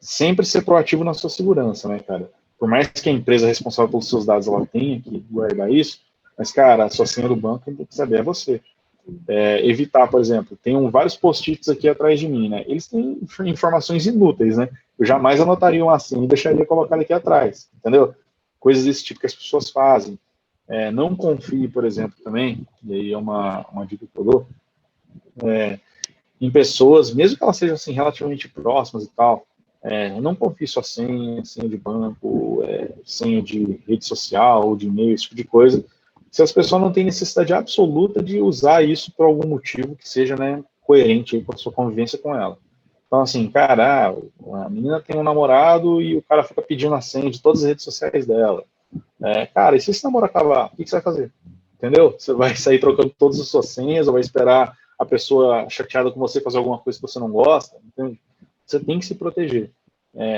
[SPEAKER 2] sempre ser proativo na sua segurança, né, cara? Por mais que a empresa responsável pelos seus dados ela tenha que guardar isso, mas, cara, a sua senha do banco tem que saber, é você. Evitar, por exemplo, tem vários post-its aqui atrás de mim, né? Eles têm informações inúteis, né? Eu jamais anotaria uma senha e deixaria colocada aqui atrás, entendeu? Coisas desse tipo que as pessoas fazem. Não confie, por exemplo, também, e aí é uma dica que eu dou, em pessoas, mesmo que elas sejam assim, relativamente próximas e tal, não confie sua senha de banco, senha de rede social, ou de e-mail, esse tipo de coisa, se as pessoas não têm necessidade absoluta de usar isso por algum motivo que seja, né, coerente aí com a sua convivência com ela. Então, assim, cara, a menina tem um namorado e o cara fica pedindo a senha de todas as redes sociais dela. Cara, e se esse namoro acabar, o que você vai fazer? Entendeu? Você vai sair trocando todas as suas senhas ou vai esperar a pessoa chateada com você fazer alguma coisa que você não gosta? Entende? Você tem que se proteger.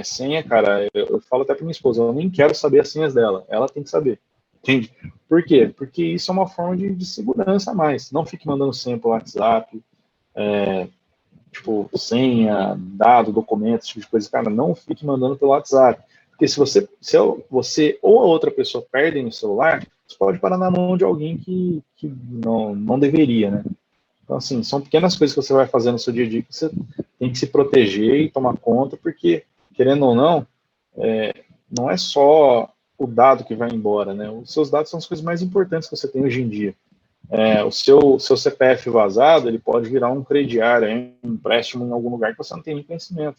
[SPEAKER 2] Senha, cara, eu falo até para minha esposa, eu nem quero saber as senhas dela, ela tem que saber. Entende? Por quê? Porque isso é uma forma de segurança a mais. Não fique mandando senha para o WhatsApp, tipo, senha, dado, documento, esse tipo de coisa. Cara, não fique mandando pelo WhatsApp. Porque se você ou a outra pessoa perdem o celular, você pode parar na mão de alguém que não deveria, né? Então, assim, são pequenas coisas que você vai fazer no seu dia a dia que você tem que se proteger e tomar conta, porque, querendo ou não, não é só o dado que vai embora, né? Os seus dados são as coisas mais importantes que você tem hoje em dia. O seu CPF vazado, ele pode virar um crediário, um empréstimo em algum lugar que você não tem nem conhecimento.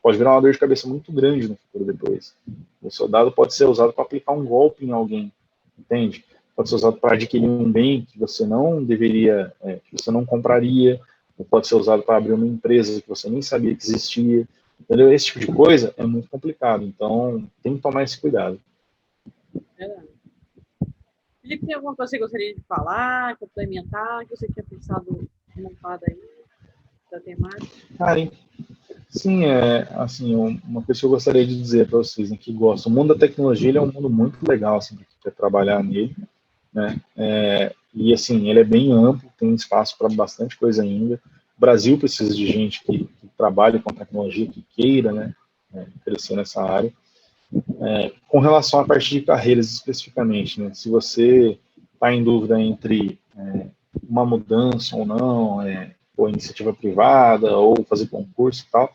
[SPEAKER 2] Pode virar uma dor de cabeça muito grande no futuro depois. O seu dado pode ser usado para aplicar um golpe em alguém, entende? Pode ser usado para adquirir um bem que você não deveria, que você não compraria, ou pode ser usado para abrir uma empresa que você nem sabia que existia, entendeu? Esse tipo de coisa é muito complicado, então tem que tomar esse cuidado.
[SPEAKER 1] Felipe, tem alguma coisa que você gostaria de falar, complementar, que você tinha pensado em montar aí da temática?
[SPEAKER 2] Cara, sim, assim, uma coisa que eu gostaria de dizer para vocês, né, que gostam, o mundo da tecnologia ele é um mundo muito legal, assim, para trabalhar nele, né, e assim, ele é bem amplo, tem espaço para bastante coisa ainda. O Brasil precisa de gente que trabalhe com tecnologia, que queira, né, crescer nessa área. Com relação à parte de carreiras especificamente, né, se você está em dúvida entre uma mudança ou não, ou iniciativa privada, ou fazer concurso e tal,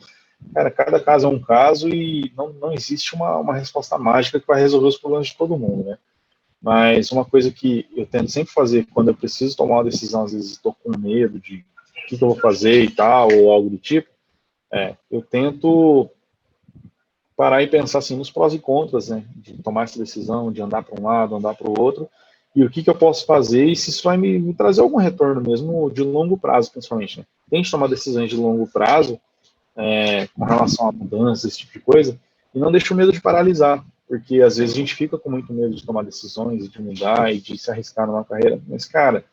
[SPEAKER 2] cara, cada caso é um caso e não existe uma resposta mágica que vai resolver os problemas de todo mundo, né? Mas uma coisa que eu tento sempre fazer quando eu preciso tomar uma decisão, às vezes estou com medo de o que eu vou fazer e tal, ou algo do tipo, eu tento parar e pensar assim nos prós e contras, né, de tomar essa decisão, de andar para um lado, andar para o outro, e o que eu posso fazer e se isso vai me trazer algum retorno mesmo de longo prazo, principalmente. Né? Tente tomar decisões de longo prazo com relação a mudanças, esse tipo de coisa, e não deixe o medo de paralisar, porque às vezes a gente fica com muito medo de tomar decisões, de mudar e de se arriscar numa carreira, mas, cara,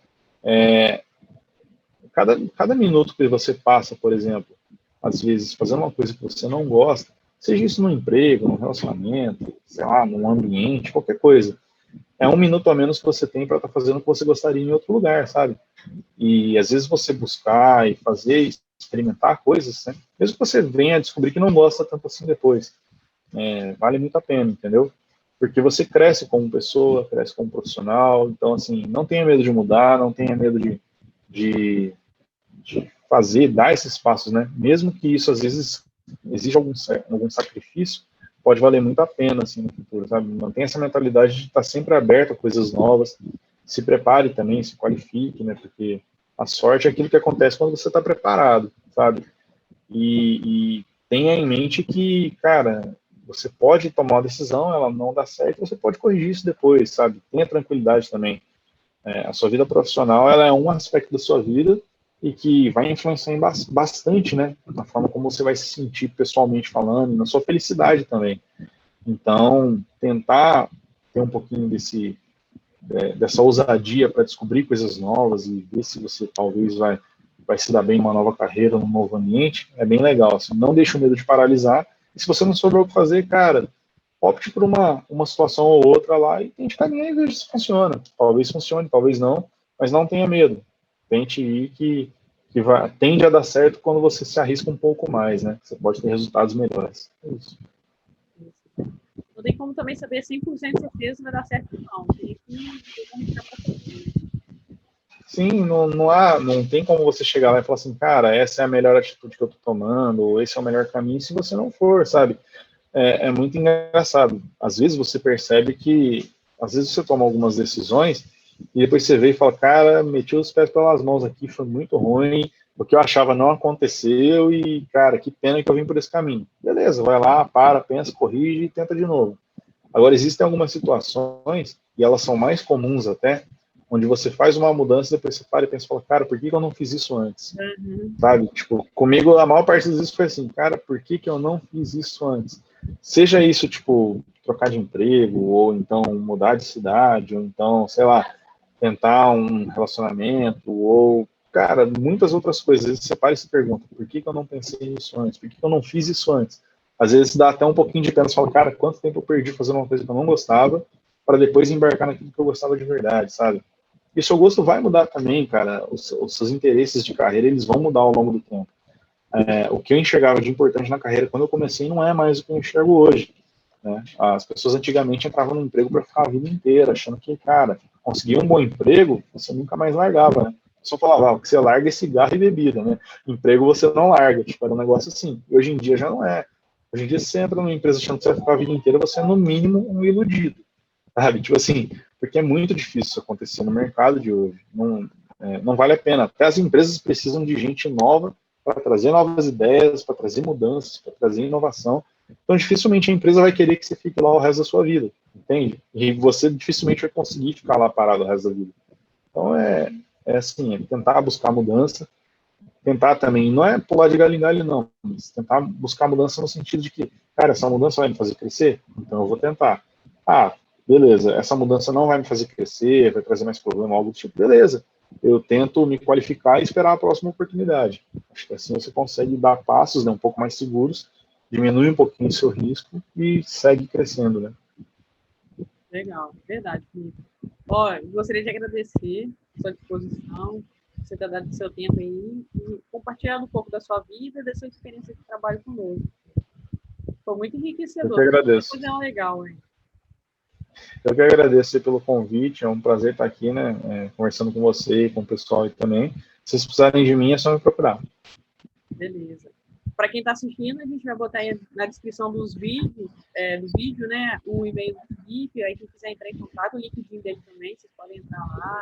[SPEAKER 2] cada minuto que você passa, por exemplo, às vezes fazendo uma coisa que você não gosta, seja isso no emprego, no relacionamento, sei lá, num ambiente, qualquer coisa, é um minuto a menos que você tem para estar fazendo o que você gostaria em outro lugar, sabe? E às vezes você buscar e fazer, experimentar coisas, né? Mesmo que você venha a descobrir que não gosta tanto assim depois. vale muito a pena, entendeu? Porque você cresce como pessoa, cresce como profissional, então, assim, não tenha medo de mudar, não tenha medo de fazer, dar esses passos, né? Mesmo que isso, às vezes, exija algum sacrifício, pode valer muito a pena, assim, no futuro, sabe? Mantenha essa mentalidade de estar sempre aberto a coisas novas, se prepare também, se qualifique, né? Porque a sorte é aquilo que acontece quando você está preparado, sabe? E tenha em mente que, cara, você pode tomar uma decisão, ela não dá certo, você pode corrigir isso depois, sabe? Tenha tranquilidade também. A sua vida profissional, ela é um aspecto da sua vida e que vai influenciar bastante, né? Na forma como você vai se sentir pessoalmente falando, na sua felicidade também. Então, tentar ter um pouquinho dessa ousadia para descobrir coisas novas e ver se você talvez vai se dar bem em uma nova carreira, num novo ambiente, é bem legal. Assim, não deixe o medo de paralisar. E se você não souber o que fazer, cara, opte por uma situação ou outra lá e tente caminhar e veja se funciona. Talvez funcione, talvez não, mas não tenha medo. Tente ir que tende a dar certo quando você se arrisca um pouco mais, né? Você pode ter resultados melhores. É isso.
[SPEAKER 1] Não tem como também saber 100% de certeza se vai dar certo ou não. Tem que
[SPEAKER 2] Sim, não tem como você chegar lá e falar assim, cara, essa é a melhor atitude que eu tô tomando, ou esse é o melhor caminho, se você não for, sabe? É muito engraçado. Às vezes você percebe que, às vezes você toma algumas decisões e depois você vê e fala, cara, meti os pés pelas mãos aqui, foi muito ruim, o que eu achava não aconteceu e, cara, que pena que eu vim por esse caminho. Beleza, vai lá, pensa, corrige e tenta de novo. Agora, existem algumas situações, e elas são mais comuns até, onde você faz uma mudança e depois você para e pensa, fala, cara, por que eu não fiz isso antes? Sabe? Tipo, comigo, a maior parte das vezes foi assim, cara, por que eu não fiz isso antes? Seja isso, tipo, trocar de emprego, ou então mudar de cidade, ou então, sei lá, tentar um relacionamento, ou, cara, muitas outras coisas. Às vezes você para e se pergunta, por que eu não pensei nisso antes? Por que eu não fiz isso antes? Às vezes dá até um pouquinho de pena, você fala, cara, quanto tempo eu perdi fazendo uma coisa que eu não gostava, para depois embarcar naquilo que eu gostava de verdade, sabe? E o seu gosto vai mudar também, cara. Os seus interesses de carreira, eles vão mudar ao longo do tempo. O que eu enxergava de importante na carreira quando eu comecei não é mais o que eu enxergo hoje. Né? As pessoas antigamente entravam no emprego para ficar a vida inteira, achando que, cara, conseguir um bom emprego, você nunca mais largava, né? Só falava, que você larga é cigarro e bebida, né? Emprego você não larga, tipo, era um negócio assim. E hoje em dia já não é. Hoje em dia, se você entra numa empresa achando que você vai ficar a vida inteira, você é, no mínimo, um iludido. Sabe? Tipo assim, porque é muito difícil isso acontecer no mercado de hoje. Não vale a pena. Até as empresas precisam de gente nova para trazer novas ideias, para trazer mudanças, para trazer inovação. Então, dificilmente a empresa vai querer que você fique lá o resto da sua vida, entende? E você dificilmente vai conseguir ficar lá parado o resto da vida. Então, assim, tentar buscar mudança, tentar também, não é pular de galho em galho, não, mas tentar buscar mudança no sentido de que, cara, essa mudança vai me fazer crescer? Então eu vou tentar. Ah, beleza, essa mudança não vai me fazer crescer, vai trazer mais problema, algo do tipo, beleza. Eu tento me qualificar e esperar a próxima oportunidade. Acho que assim você consegue dar passos, né, um pouco mais seguros, diminui um pouquinho o seu risco e segue crescendo, né?
[SPEAKER 1] Legal, verdade, Felipe. Ó, gostaria de agradecer a sua disposição, você ter dado seu tempo aí e compartilhando um pouco da sua vida e da sua experiência de trabalho conosco. Foi muito enriquecedor.
[SPEAKER 2] Eu que agradeço.
[SPEAKER 1] Foi legal, hein?
[SPEAKER 2] Eu que agradeço pelo convite, é um prazer estar aqui, né, conversando com você e com o pessoal aí também. Se vocês precisarem de mim, é só me procurar.
[SPEAKER 1] Beleza. Para quem está assistindo, a gente vai botar aí na descrição do vídeo, né, o e-mail do Felipe, aí quem quiser entrar em contato, o LinkedIn dele também, vocês podem entrar lá.